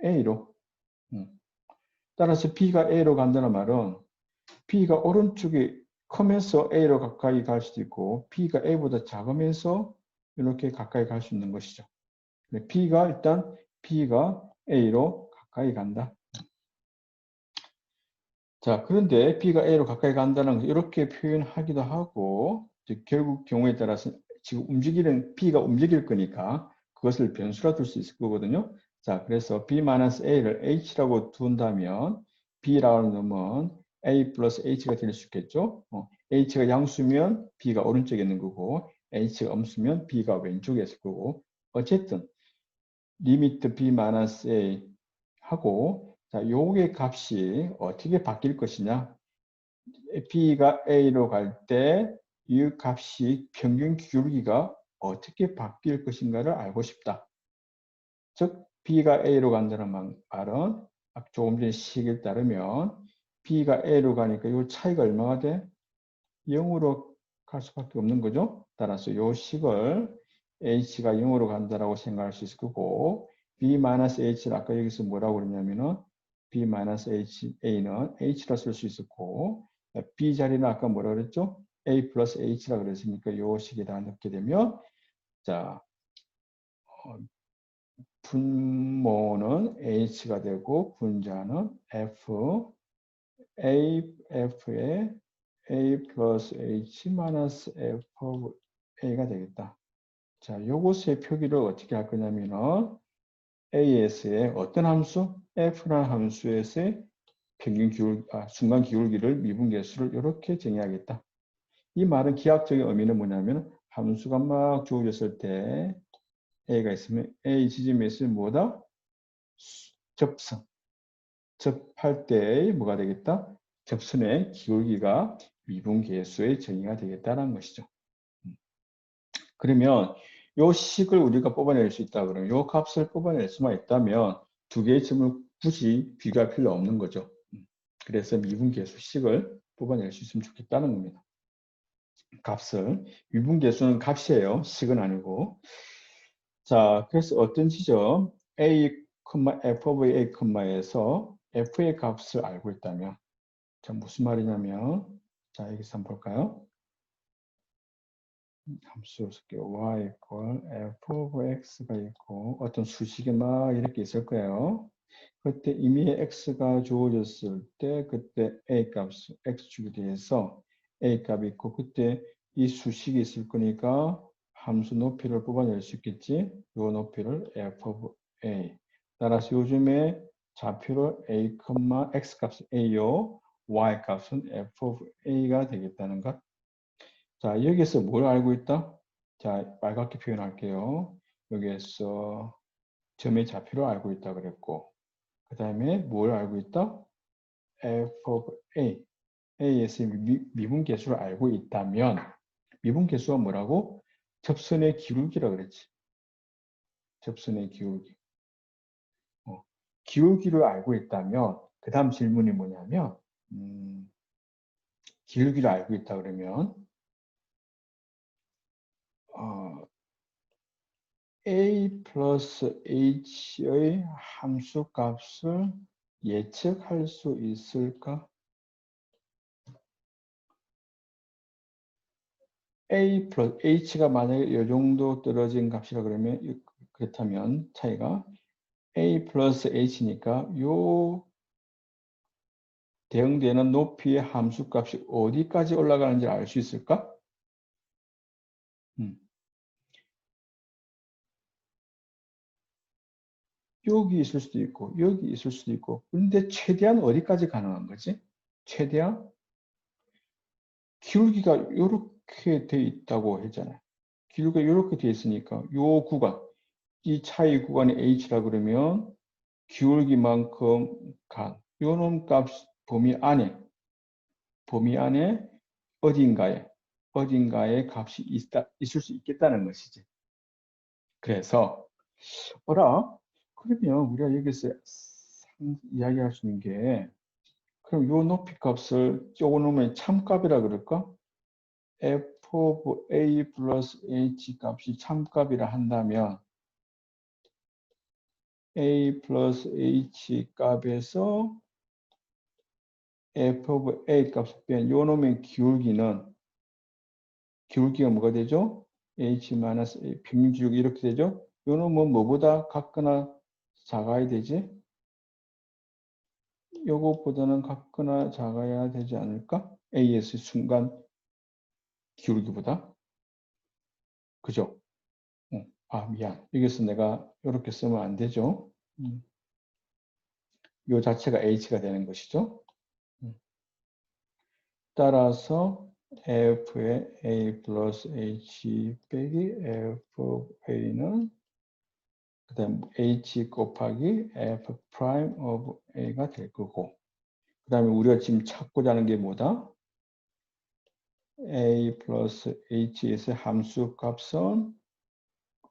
A로. 따라서 B가 A로 간다는 말은 B가 오른쪽에 크면서 A로 가까이 갈 수도 있고 B가 A보다 작으면서 이렇게 가까이 갈 수 있는 것이죠. B가 A로 가까이 간다. 자, 그런데 B가 A로 가까이 간다는 거 이렇게 표현하기도 하고 결국 경우에 따라서 지금 B가 움직일 거니까 그것을 변수라 둘 수 있을 거거든요. 자, 그래서 B-A를 H라고 둔다면 B라는 놈은 A 플러스 H가 될 수 있겠죠. H가 양수면 B가 오른쪽에 있는 거고 H가 음수면 B가 왼쪽에 있을 거고 어쨌든 리미트 B-A 하고 자, 요게 값이 어떻게 바뀔 것이냐. B가 A로 갈 때 이 값이 평균 기울기가 어떻게 바뀔 것인가를 알고 싶다. 즉 B가 A로 간다는 말은 조금 전에 식에 따르면 B가 A로 가니까 이 차이가 얼마가 돼? 0으로 갈 수밖에 없는 거죠. 따라서 이 식을 H가 0으로 간다라고 생각할 수 있을 거고 B-H를 아까 여기서 뭐라고 그랬냐면은 B-A는 H라 쓸 수 있었고 B 자리는 아까 뭐라 그랬죠? A 플러스 H라 그랬으니까 이 식에다 넣게 되면 자 분모는 H가 되고 분자는 F에 A 플러스 H 마이너스 F of A가 되겠다. 자, 요것의 표기를 어떻게 할 거냐면은 AS의 어떤 함수? F라는 함수에서의 순간 기울기를 미분계수를 이렇게 정의하겠다. 이 말은 기하학적인 의미는 뭐냐면 함수가 막 주어졌을 때 A가 있으면 A 지점에 있으면 뭐다? 접선. 접할 때 뭐가 되겠다? 접선의 기울기가 미분계수의 정의가 되겠다는 것이죠. 그러면 요 식을 우리가 뽑아낼 수 있다 그러면 요 값을 뽑아낼 수만 있다면 두 개의 점을 굳이 비교할 필요 없는 거죠. 그래서 미분계수 식을 뽑아낼 수 있으면 좋겠다는 겁니다. 값을 미분계수는 값이에요. 식은 아니고. 자, 그래서 어떤 지점 A, F of A, 에서 F의 값을 알고 있다면 자, 무슨 말이냐면 자, 여기서 한번 볼까요? 함수 쓸게요. y equal f of x가 있고 어떤 수식이 막 이렇게 있을 거예요. 그때 이미 x가 주어졌을 때 그때 a 값, x축에 대해서 a 값이 있고 그때 이 수식이 있을 거니까 함수 높이를 뽑아낼 수 있겠지. 이 높이를 f of a. 따라서 요즘에 좌표를 a, x 값은 a요. y 값은 f of a가 되겠다는 것. 자, 여기에서 뭘 알고 있다? 자, 빨갛게 표현할게요. 여기에서 점의 좌표를 알고 있다 그랬고, 그 다음에 뭘 알고 있다? f of a, a에서 미분계수를 알고 있다면, 미분계수가 뭐라고? 접선의 기울기라 그랬지. 접선의 기울기. 기울기를 알고 있다면, 그 다음 질문이 뭐냐면, 기울기를 알고 있다 그러면, A 플러스 H의 함수 값을 예측할 수 있을까? A 플러스 H가 만약에 이 정도 떨어진 값이라 그러면 그렇다면 차이가 A 플러스 H니까 요 대응되는 높이의 함수 값이 어디까지 올라가는지 알 수 있을까? 여기 있을 수도 있고 여기 있을 수도 있고 근데 최대한 어디까지 가능한 거지? 최대한 기울기가 이렇게 돼 있다고 했잖아요. 기울기가 이렇게 돼 있으니까 요 구간, 이 차이 구간이 h라 그러면 기울기만큼 간 요놈 값 범위 안에 어딘가에 값이 있을 수 있겠다는 것이지. 그래서 그러면 우리가 여기서 이야기할 수 있는 게 그럼 요 높이 값을 쪼놓으면 참값이라 그럴까? f of a 플러스 h 값이 참값이라 한다면 a 플러스 h 값에서 f of a 값을 빼면 요 놈의 기울기가 뭐가 되죠? h 마이너스 a 평균지울기 이렇게 되죠? 요 놈은 뭐보다 같거나 작아야 되지? 요것보다는 같거나 작아야 되지 않을까? AS 순간 기울기보다. 그죠? 아, 미안. 여기서 내가 이렇게 쓰면 안 되죠? 요 자체가 H가 되는 것이죠. 따라서 F의 A 플러스 H 빼기 F of A는 그 다음 H 곱하기 F 프라임 of A가 될 거고 그 다음에 우리가 지금 찾고자 하는 게 뭐다? A 플러스 H에서 함수 값은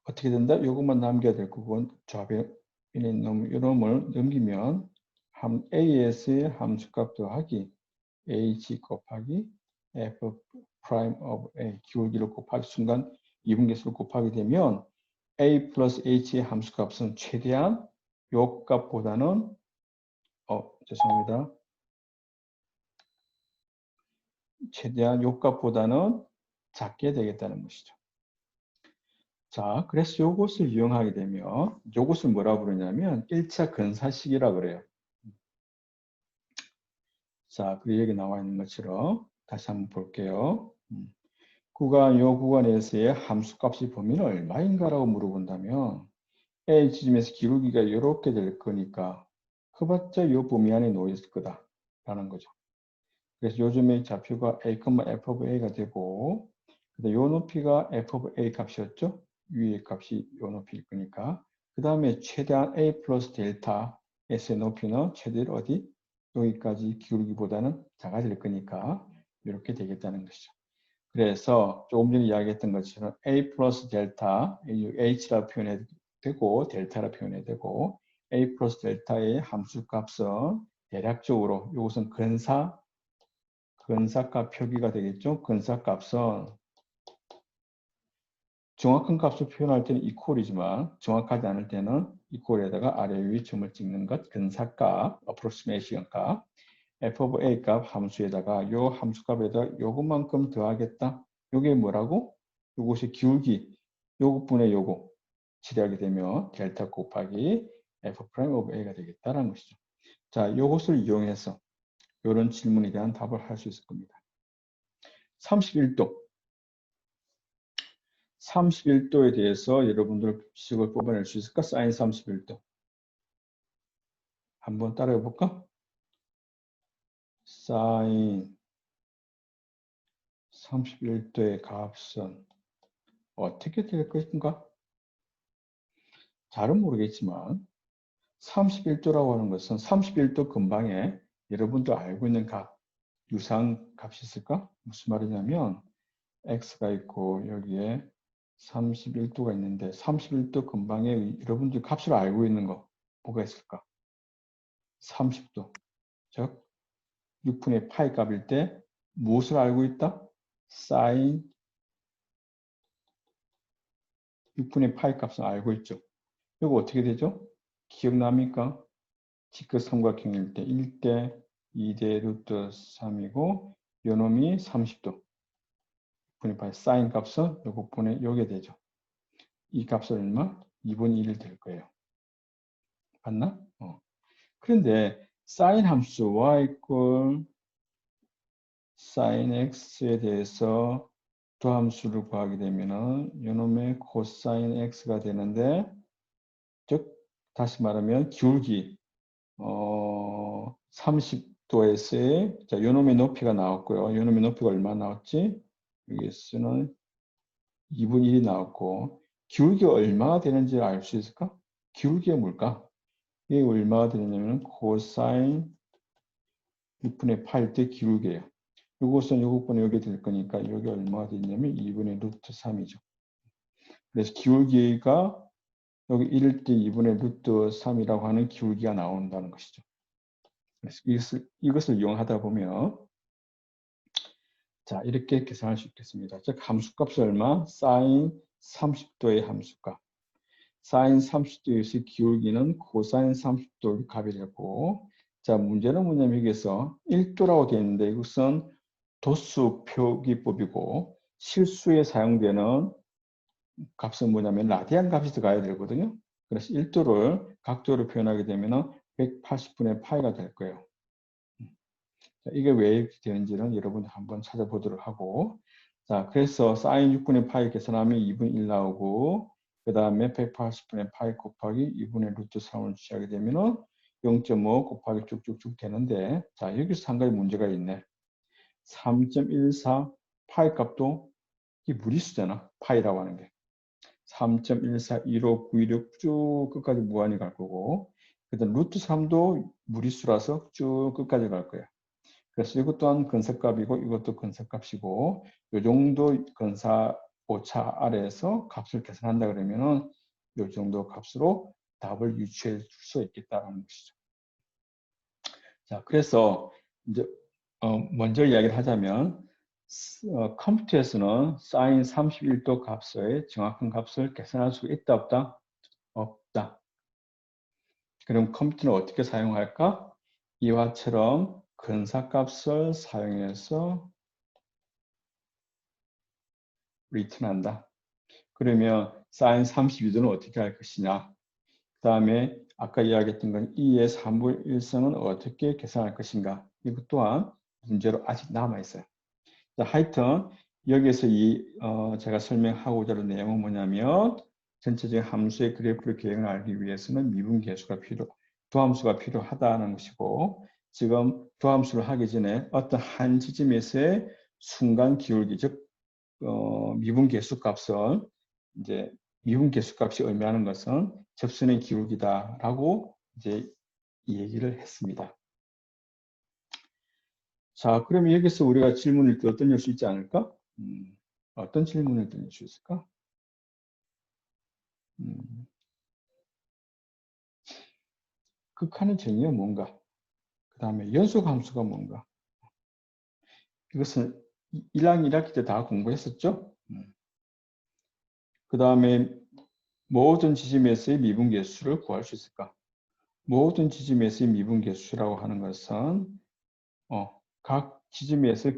어떻게 된다? 이것만 남겨야 될 거고 조합에 있는 놈을 넘기면 AS의 함수값 더하기 H 곱하기 F 프라임 of A 기울기를 곱하기 순간 이분계수를 곱하게 되면 A 플러스 H의 함수값은 최대한 요 값보다는 죄송합니다. 최대한 요 값보다는 작게 되겠다는 것이죠. 자, 그래서 요것을 이용하게 되면 요것을 뭐라 부르냐면 1차 근사식이라 그래요. 자, 그리고 여기 나와 있는 것처럼 다시 한번 볼게요. 요 구간에서의 함수값이 범위는 얼마인가라고 물어본다면 A 지점에서 기울기가 이렇게 될 거니까 그봤자 요 범위 안에 놓여 있을 거다라는 거죠. 그래서 요즘에 좌표가 A, F of A가 되고 요 높이가 F of A 값이었죠. 위의 값이 요 높이일 거니까 그 다음에 최대한 A 플러스 델타 S의 높이는 최대로 어디? 여기까지 기울기보다는 작아질 거니까 이렇게 되겠다는 것이죠. 그래서 조금 전에 이야기했던 것처럼 A 플러스 델타, H라 표현해도 되고 델타라 표현해도 되고 A 플러스 델타의 함수값은 대략적으로 이것은 근사값 표기가 되겠죠. 근사값은 정확한 값을 표현할 때는 이퀄이지만 정확하지 않을 때는 이퀄에다가 아래 위 점을 찍는 것 근사값, approximation 값, f of a 값 함수에다가 요 함수값에다 요것만큼 더하겠다. 요게 뭐라고? 요것이 기울기, 요것분의 요거 처리하게 되면 델타 곱하기 f 프라임 of a가 되겠다라는 것이죠. 자, 요것을 이용해서 이런 질문에 대한 답을 할 수 있을 겁니다. 31도. 31도에 대해서 여러분들 식을 뽑아낼 수 있을까? 사인 31도. 한번 따라해 볼까? 사인 31도의 값은 어떻게 될 것인가? 잘은 모르겠지만 31도라고 하는 것은 31도 근방에 여러분도 알고 있는 값, 유사한 값이 있을까? 무슨 말이냐면 x가 있고 여기에 31도가 있는데 31도 근방에 여러분들 값을 알고 있는 거 뭐가 있을까? 30도, 즉 6분의 파이 값일 때 무엇을 알고 있다? 사인 6분의 파이 값을 알고 있죠. 이거 어떻게 되죠? 기억납니까? 직각 삼각형일 때 1대 2대 루트 3이고 요놈이 30도. 분의 파이 사인 값은 요거 분의 요게 되죠. 이 값은 얼마? 2분의 1이 될 거예요. 맞나? 그런데 사인 함수 y 이퀄 사인 x에 대해서 두 함수를 구하게 되면은 요놈의 코사인 x가 되는데 즉 다시 말하면 기울기 30도에서의 자 요놈의 높이가 나왔고요. 요놈의 높이가 얼마 나왔지? 여기서는 2분의 1이 나왔고 기울기가 얼마나 되는지 알 수 있을까? 기울기가 뭘까? 이게 얼마가 되냐면 코사인 6분의 8 때 기울기예요. 이것은 요것분의 여기 될 거니까 여기 얼마가 되냐면 2분의 루트 3이죠. 그래서 기울기가 여기 1일 때 2분의 루트 3이라고 하는 기울기가 나온다는 것이죠. 그래서 이것을 이용하다 보면 자 이렇게 계산할 수 있겠습니다. 즉 함수값이 얼마? 사인 30도의 함수값. 사인 30도에서 기울기는 코사인 30도 값이 되고, 자, 문제는 뭐냐면 여기서 1도라고 되어 있는데 이것은 도수 표기법이고 실수에 사용되는 값은 뭐냐면 라디안 값이 들어가야 되거든요. 그래서 1도를 각도로 표현하게 되면 180분의 파이가 될 거예요. 자, 이게 왜 이렇게 되는지는 여러분이 한번 찾아보도록 하고, 자, 그래서 사인 6분의 파이 계산하면 2분의 1 나오고, 그 다음에 180분의 파이 곱하기 2분의 루트 3을 취하게 되면은 0.5 곱하기 쭉쭉쭉 되는데, 자, 여기서 한 가지 문제가 있네. 3.14 파이 값도 이 무리수잖아. 파이라고 하는 게. 3.14, 15, 916 쭉 끝까지 무한히 갈 거고, 그 다음 루트 3도 무리수라서 쭉 끝까지 갈 거야. 그래서 이것 또한 근사값이고 이것도 근사값이고 이 정도 근사 오차 아래에서 값을 계산한다 그러면은 이 정도 값으로 답을 유추해 줄 수 있겠다는 것이죠. 자, 그래서 이제 먼저 이야기를 하자면 컴퓨터에서는 사인 31도 값의 정확한 값을 계산할 수 있다 없다? 없다. 그럼 컴퓨터는 어떻게 사용할까? 이와처럼 근사값을 사용해서 리턴한다. 그러면 sin 32도는 어떻게 할 것이냐? 그 다음에 아까 이야기했던 건 2의 3분의 1승은 어떻게 계산할 것인가? 이것 또한 문제로 아직 남아있어요. 자, 하여튼 여기에서 제가 설명하고자 하는 내용은 뭐냐면 전체적인 함수의 그래프를 계획을 알기 위해서는 미분계수가 도함수가 필요하다는 것이고 지금 도함수를 하기 전에 어떤 한 지점에서의 순간 기울기, 즉 미분계수 값은 이제 미분계수 값이 의미하는 것은 접선의 기울기다라고 이제 이 얘기를 했습니다. 자, 그러면 여기서 우리가 질문을 또 던질 수 있지 않을까? 어떤 질문을 던질 수 있을까? 극한의 정의가 뭔가? 그 다음에 연속함수가 뭔가? 이것은 1학년 1학기 때 다 공부했었죠? 그 다음에 모든 지점에서의 미분계수를 구할 수 있을까? 모든 지점에서의 미분계수라고 하는 것은 각 지점에서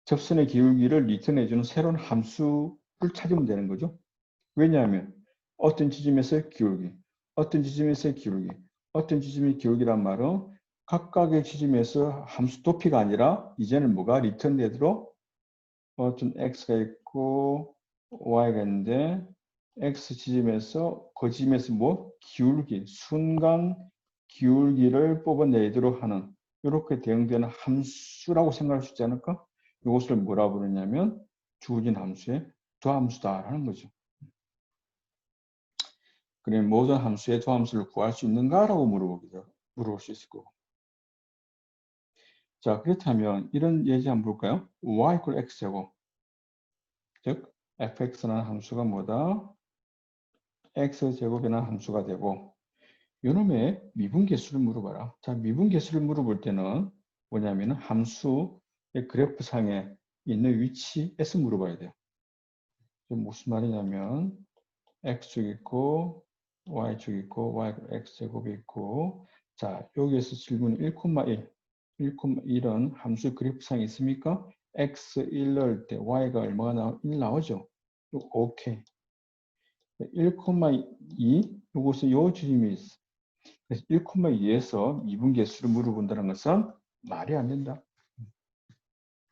접선의 기울기를 리턴해주는 새로운 함수를 찾으면 되는 거죠. 왜냐하면 어떤 지점에서의 기울기, 어떤 지점에서의 기울기, 어떤 지점의 기울기란 말은 각각의 지점에서 함수 도피가 아니라 이제는 뭐가 리턴되도록 어떤 x가 있고 y가 있는데 x 지점에서 그 지점에서 뭐 기울기, 순간 기울기를 뽑아내도록 하는 이렇게 대응되는 함수라고 생각할 수 있지 않을까? 이것을 뭐라 부르냐면 주어진 함수의 도함수다라는 거죠. 그러면 모든 함수의 도함수를 구할 수 있는가라고 물어볼 수 있을 거고. 자, 그렇다면 이런 예제 한번 볼까요? y equal x제곱. 즉, fx라는 함수가 뭐다? x제곱이라는 함수가 되고 요놈의 미분계수를 물어봐라. 자, 미분계수를 물어볼 때는 뭐냐면 함수의 그래프상에 있는 위치에서 물어봐야 돼요. 무슨 말이냐면 x축 있고 y축 있고 y x제곱이 있고 자, 여기에서 질문 1,1 1,1은 함수 그래프상에 있습니까? x1 넣을 때 y가 얼마가 1 나오죠? 오케이. 1,2 이것은 요 지점이 있어. 그래서 1,2에서 미분계수를 물어본다는 것은 말이 안 된다.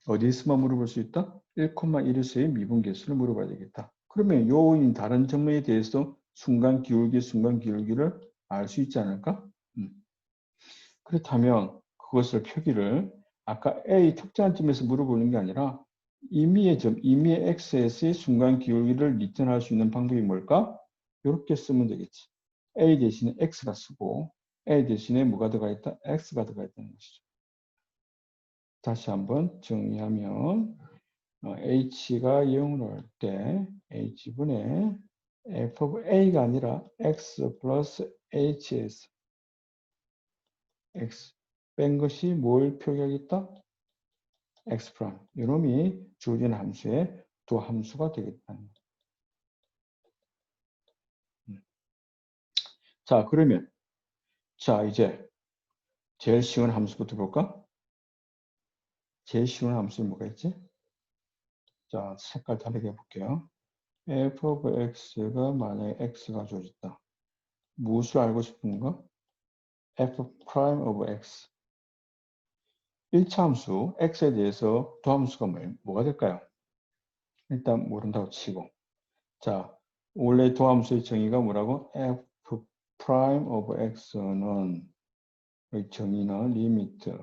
어디에서만 물어볼 수 있다? 1,1에서의 미분계수를 물어봐야 되겠다. 그러면 요인 다른 점에 대해서 순간 기울기를 알 수 있지 않을까? 그렇다면 그것을 표기를 아까 A 특정한 점에서 물어보는 게 아니라 임의의 x에서의 순간 기울기를 리턴할 수 있는 방법이 뭘까? 이렇게 쓰면 되겠지. A 대신에 x가 쓰고 A 대신에 뭐가 들어가 있다? x가 들어가 있다는 것이죠. 다시 한번 정리하면 h가 0으로 할 때 h분의 f of a가 아니라 x 플러스 hs x 뺀 것이 뭘 표기하겠다? x 프라임. 이놈이 주어진 함수의 두 함수가 되겠다. 자, 그러면 자, 이제 제일 쉬운 함수부터 볼까? 제일 쉬운 함수는 뭐가 있지? 자, 색깔 다르게 해볼게요. f of x가 만약에 x가 주어졌다. 무엇을 알고 싶은가? f prime of x. 1차 함수 x에 대해서 도함수가 뭐가 될까요? 일단 모른다고 치고. 자, 원래 도함수의 정의가 뭐라고? f prime of x는 정의는 리미트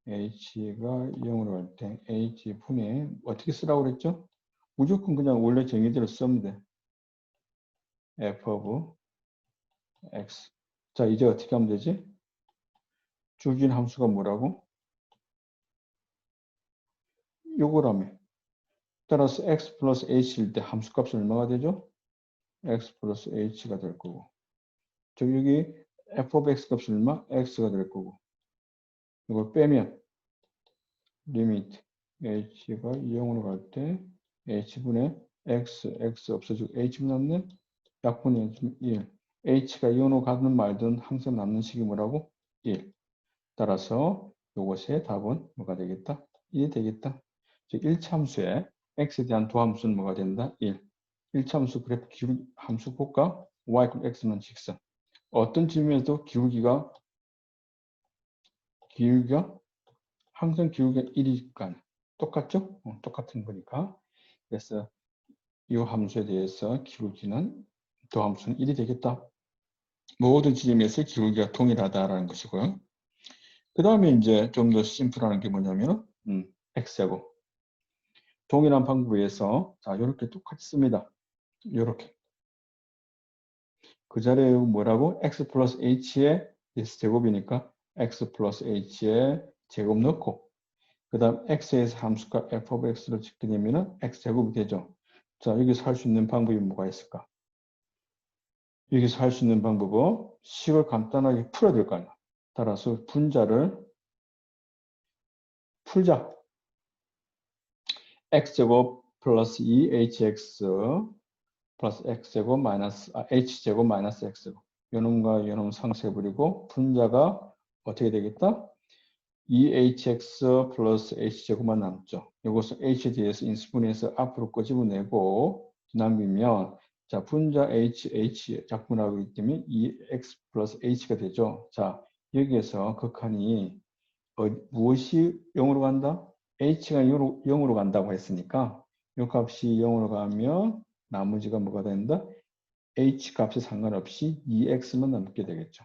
h가 0으로 갈 때 h분의 어떻게 쓰라고 그랬죠? 무조건 그냥 원래 정의대로 쓰면 돼. f of x. 자, 이제 어떻게 하면 되지? 주어진 함수가 뭐라고? 요거라며. 따라서 x 플러스 h일 때 함수값은 얼마가 되죠? x 플러스 h가 될 거고. 저 여기 f of x 값은 얼마? x가 될 거고. 이걸 빼면 리미트 h가 0으로 갈 때 h분의 x 없어지고 h분 남네? 약분의 1. h가 0으로 가든 말든 항상 남는 식이 뭐라고? 1. 따라서 이것의 답은 뭐가 되겠다? 1이 되겠다. 즉 1차 함수에 x에 대한 도함수는 뭐가 된다? 1. 1차 함수 그래프 기울기 함수 볼까? y x는 직선. 어떤 질문에도 기울기가 항상 기울기가 1이니까 똑같죠? 똑같은 거니까. 그래서 이 함수에 대해서 기울기는 도함수는 1이 되겠다. 모든 지점에서 기울기가 동일하다라는 것이고요. 그 다음에 이제 좀 더 심플한 게 뭐냐면 x하고 동일한 방법에서 자 이렇게 똑같이 씁니다. 이렇게 그 자리에 뭐라고? x 플러스 h의 제곱이니까 x 플러스 h의 제곱 넣고 그 다음 x에서 함수가 f of x를 짓게 되면 x제곱이 되죠. 자 여기서 할 수 있는 방법이 뭐가 있을까? 여기서 할 수 있는 방법은 식을 간단하게 풀어야 될 거 아니야. 따라서 분자를 풀자. x제곱 플러스 2hx 플러스 x제곱 마이너스 h제곱 마이너스 x제곱 요놈과 요놈 상쇄해버리고 분자가 어떻게 되겠다? 2hx 플러스 h제곱만 남죠. 이것을 h에 대해서 인수분해해서 앞으로 끄집어내고 남기면 자 분자 h 작분하고 있기 때문에 2x 플러스 h가 되죠. 자 여기에서 극한이 무엇이 0으로 간다? h가 0으로 간다고 했으니까 이 값이 0으로 가면 나머지가 뭐가 된다? h 값에 상관없이 2x만 남게 되겠죠.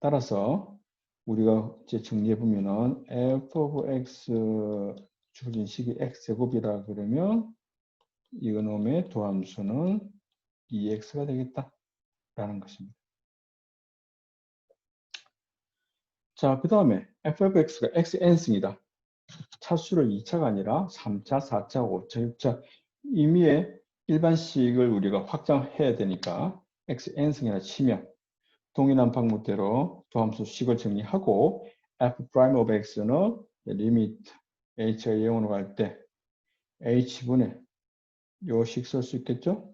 따라서 우리가 이제 정리해 보면은 f of x 주어진 식이 x제곱이라 그러면 이놈의 도함수는 2x가 되겠다라는 것입니다. 자, 그 다음에 f of x가 xn승이다. 차수를 2차가 아니라 3차, 4차, 5차, 6차 임의의 일반식을 우리가 확장해야 되니까 xn승이라 치면 동일한 방법대로 도함수 식을 정리하고 f prime of x는 리미트 h가 0으로 갈 때 h분의 요 식 쓸 수 있겠죠?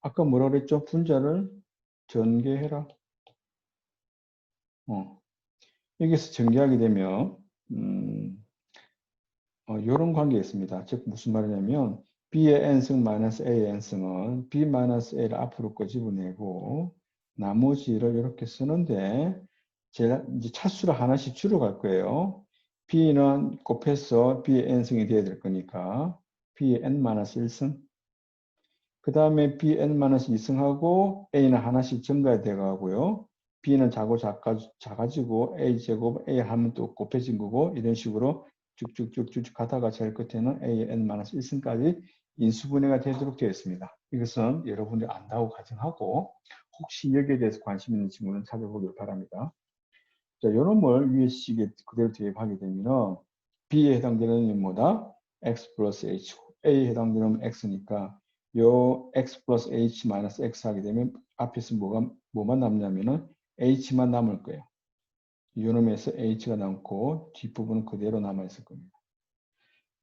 아까 뭐라 그랬죠? 분자를 전개해라. 여기서 전개하게 되면 이런 관계가 있습니다. 즉 무슨 말이냐면 b의 n승 마이너스 a의 n승은 b 마이너스 a를 앞으로 끄집어내고 나머지를 이렇게 쓰는데 제가 이제 차수를 하나씩 줄여갈 거예요. b는 곱해서 b의 n승이 돼야 될 거니까 b의 n 마이너스 1승 그 다음에 bn 마이너스 2승하고 a는 하나씩 증가해야 되고요. b는 작아지고 a 제곱 a 하면 또 곱해진 거고 이런 식으로 쭉쭉쭉쭉 가다가 제일 끝에는 an-1승까지 인수분해가 되도록 되어 있습니다. 이것은 여러분들이 안다고 가정하고 혹시 여기에 대해서 관심 있는 친구는 찾아보길 바랍니다. 자, 요놈을 위에 식에 그대로 대입하게 되면 b에 해당되는 뭐다? x 플러스 h, a에 해당되는 x니까 요 x 플러스 h 마이너스 x 하게 되면 앞에서 뭐만 남냐면은 h만 남을 거예요. 요놈에서 h가 남고 뒷부분은 그대로 남아있을 겁니다.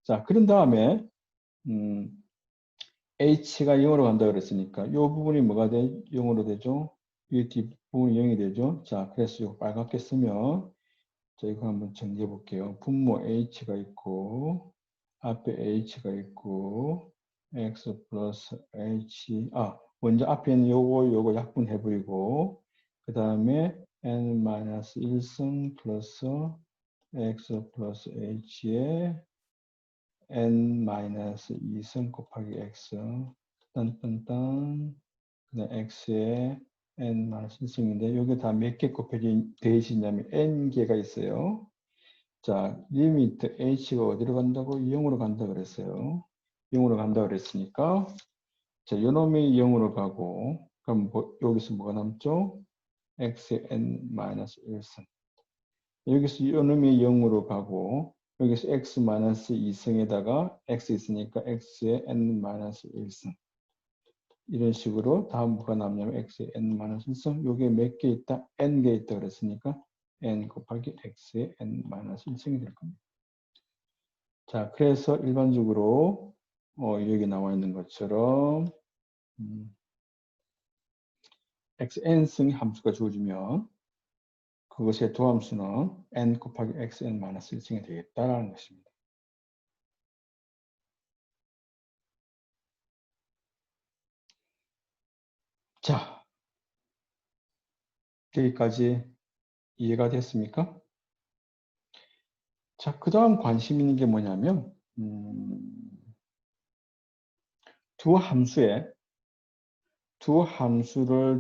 자, 그런 다음에 h가 0으로 간다 그랬으니까 이 부분이 뭐가 돼? 0으로 되죠? 이 뒷부분이 0이 되죠. 자, 그래서 이거 빨갛게 쓰면 자, 이거 한번 정리해 볼게요. 분모 h가 있고 앞에 h가 있고 x 플러스 h 먼저 앞에 있는 요거 약분해 버리고 그 다음에 n-1승 플러스 x 플러스 h에 n-2승 곱하기 x 딴딴딴 그다음 x에 n-1승인데 여기 다 몇 개 곱해져 되어 있냐면 n개가 있어요. 자, 리미트 h가 어디로 간다고? 0으로 간다 그랬어요. 0으로 간다 그랬으니까 자, 요놈이 0으로 가고 그럼 여기서 뭐가 남죠? x의 n-1승. 여기서 요놈이 0으로 가고 여기서 x-2승에다가 x 있으니까 x의 n-1승. 이런 식으로 다음 뭐가 남냐면 x의 n-1승. 요게 몇 개 있다? n개 있다 그랬으니까 n 곱하기 x의 n-1승이 될 겁니다. 자, 그래서 일반적으로 여기 나와 있는 것처럼 xn승 함수가 주어지면 그것의 도함수는 n 곱하기 xn-1승이 되겠다라는 것입니다. 자, 여기까지 이해가 됐습니까? 자, 그 다음 관심 있는 게 뭐냐면 두 함수를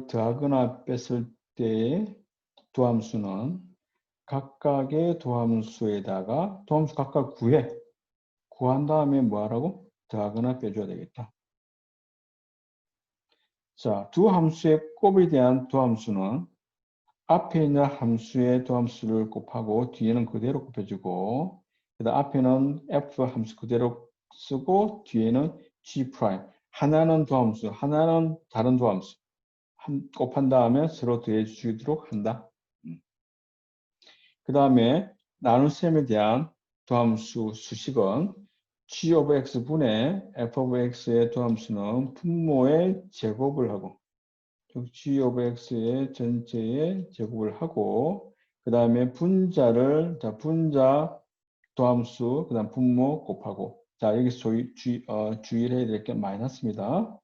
더하거나 뺐을 때의 도함수는 각각의 도함수에다가 도함수 각각 구한 다음에 뭐 하라고? 더하거나 빼줘야 되겠다. 자, 두 함수의 곱에 대한 도함수는 앞에 있는 함수의 도함수를 곱하고 뒤에는 그대로 곱해주고 그다음 앞에는 f 함수 그대로 쓰고 뒤에는 g 프라임 하나는 도함수 하나는 다른 도함수 곱한 다음에 서로 더해주도록 한다. 그 다음에 나눗셈에 대한 도함수 수식은 g of x 분의 f of x의 도함수는 분모의 제곱을 하고 g of x의 전체의 제곱을 하고 그 다음에 분자를 분자 도함수 그 다음 분모 곱하고 자 여기서 주의를 해야 될 게 마이너스입니다.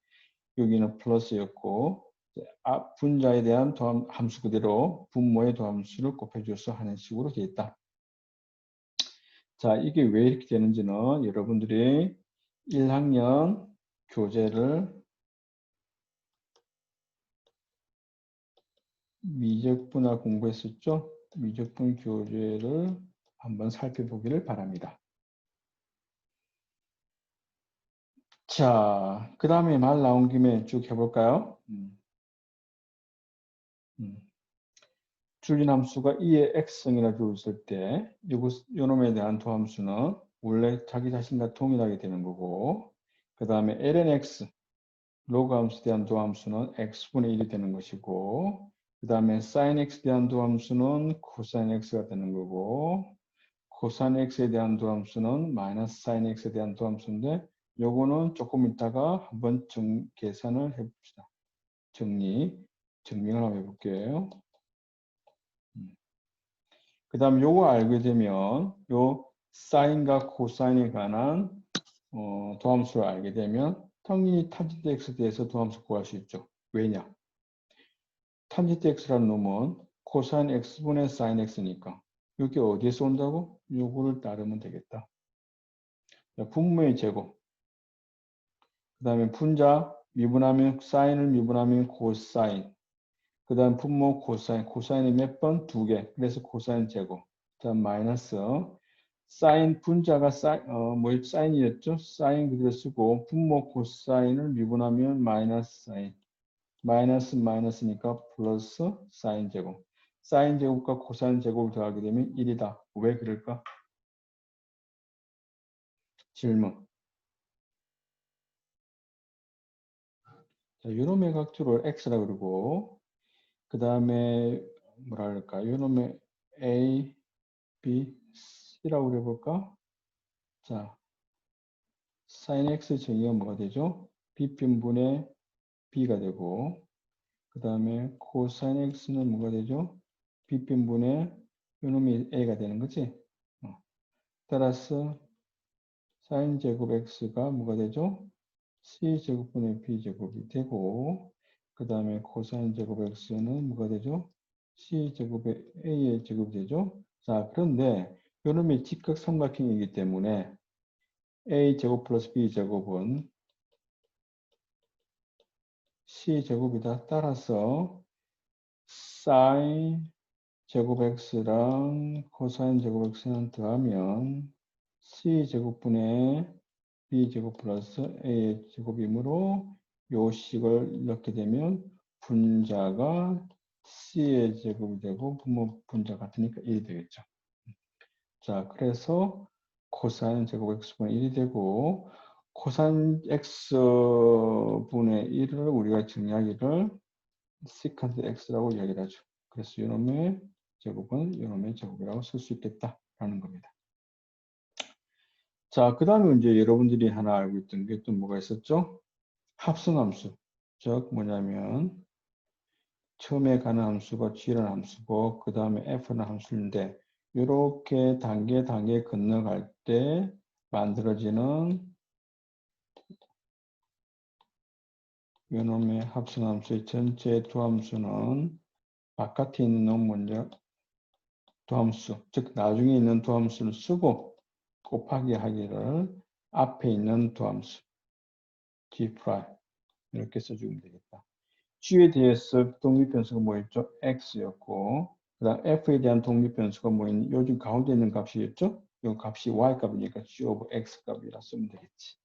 여기는 플러스였고 분자에 대한 함수 그대로 분모의 도함수를 곱해줘서 하는 식으로 되어 있다. 자, 이게 왜 이렇게 되는지는 여러분들이 1학년 교재를 미적분화 공부했었죠? 미적분 교재를 한번 살펴보기를 바랍니다. 자, 그 다음에 말 나온 김에 쭉 해볼까요? 줄임함수가 2의 x승이라 주었을 때 요놈에 대한 도함수는 원래 자기 자신과 동일하게 되는 거고 그 다음에 lnx 로그 함수에 대한 도함수는 x분의 1이 되는 것이고 그 다음에 sin x에 대한 도함수는 cosine x가 되는 거고 cosine x에 대한 도함수는 마이너스 sin x에 대한 도함수인데 요거는 조금 이따가 한번 계산을 해봅시다. 정리를 한번 해볼게요. 그 다음 요거 알게 되면 요 사인과 코사인에 관한 도함수를 알게 되면 당연히 탄젠트 x에 대해서 도함수 구할 수 있죠. 왜냐? 탄젠트 x라는 놈은 코사인 x분의 사인 x니까 이게 어디에서 온다고? 요거를 따르면 되겠다. 분모의 제곱 그 다음에 분자 미분하면 사인을 미분하면 코사인 그 다음 분모 코사인 코사인이 몇 번? 2개 그래서 코사인 제곱 그 다음 마이너스 사인 분자가 사인이었죠? 사인 그대로 쓰고 분모 코사인을 미분하면 마이너스 사인 마이너스 마이너스니까 플러스 사인 제곱 사인 제곱과 코사인 제곱을 더하게 되면 1이다. 왜 그럴까? 질문. 자, 요놈의 각도를 x라 그러고 그 다음에 뭐라 그럴까? 요놈의 a, b, c라고 그려볼까? 자, sin x 정의가 뭐가 되죠? b편분의 b가 되고 그 다음에 코사인 x는 뭐가 되죠? b편분의 요놈이 a가 되는 거지. 따라서 사인 제곱 x가 뭐가 되죠? c제곱분의 b제곱이 되고, 그 다음에 코사인 제곱 x는 뭐가 되죠? c제곱의 a의 제곱이 되죠? 자, 그런데 요놈이 직각삼각형이기 때문에 a제곱 플러스 b제곱은 c제곱이다. 따라서 사인 제곱 x랑 코사인 제곱 x는 더하면 c제곱분의 b제곱 플러스 a의 제곱이므로 요 식을 넣게 되면 분자가 c의 제곱이 되고 분자 같으니까 1이 되겠죠. 자, 그래서 코사인 제곱 x분의 1이 되고 코사인 x분의 1을 우리가 정리하기를 시컨트 x라고 이야기를 하죠. 그래서 이놈의 제곱은 이놈의 제곱이라고 쓸 수 있겠다라는 겁니다. 자, 그 다음에 이제 여러분들이 하나 알고 있던 게 또 뭐가 있었죠? 합성함수. 즉 뭐냐면 처음에 가는 함수가 g라는 함수고 그 다음에 f라는 함수인데 이렇게 단계 건너갈 때 만들어지는 이놈의 합성함수의 전체 두함수는 바깥에 있는 놈 먼저 두함수, 즉 나중에 있는 두함수를 쓰고 곱하기 하기를 앞에 있는 두함수 g' 이렇게 써주면 되겠다. g에 대해서 독립변수가 뭐였죠? x였고 그 다음 f에 대한 독립변수가 뭐였니? 요즘 가운데 있는 값이었죠? 이 값이 y값이니까 g of x값이라 쓰면 되겠지.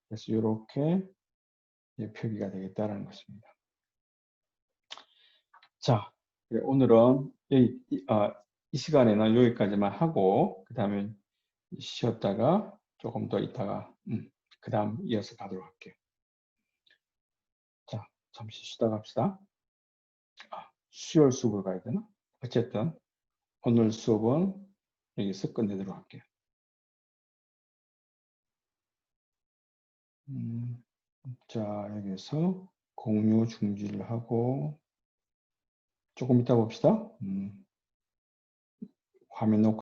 그래서 이렇게 표기가 되겠다는 것입니다. 자, 오늘은 이 시간에는 여기까지만 하고 그 다음에 쉬었다가 조금 더 있다가 그 다음 이어서 가도록 할게요. 자, 잠시 쉬다 갑시다. 수요일 수업을 가야 되나? 어쨌든 오늘 수업은 여기서 끝내도록 할게요. 자, 여기서 공유 중지를 하고 조금 이따 봅시다. 화면 녹화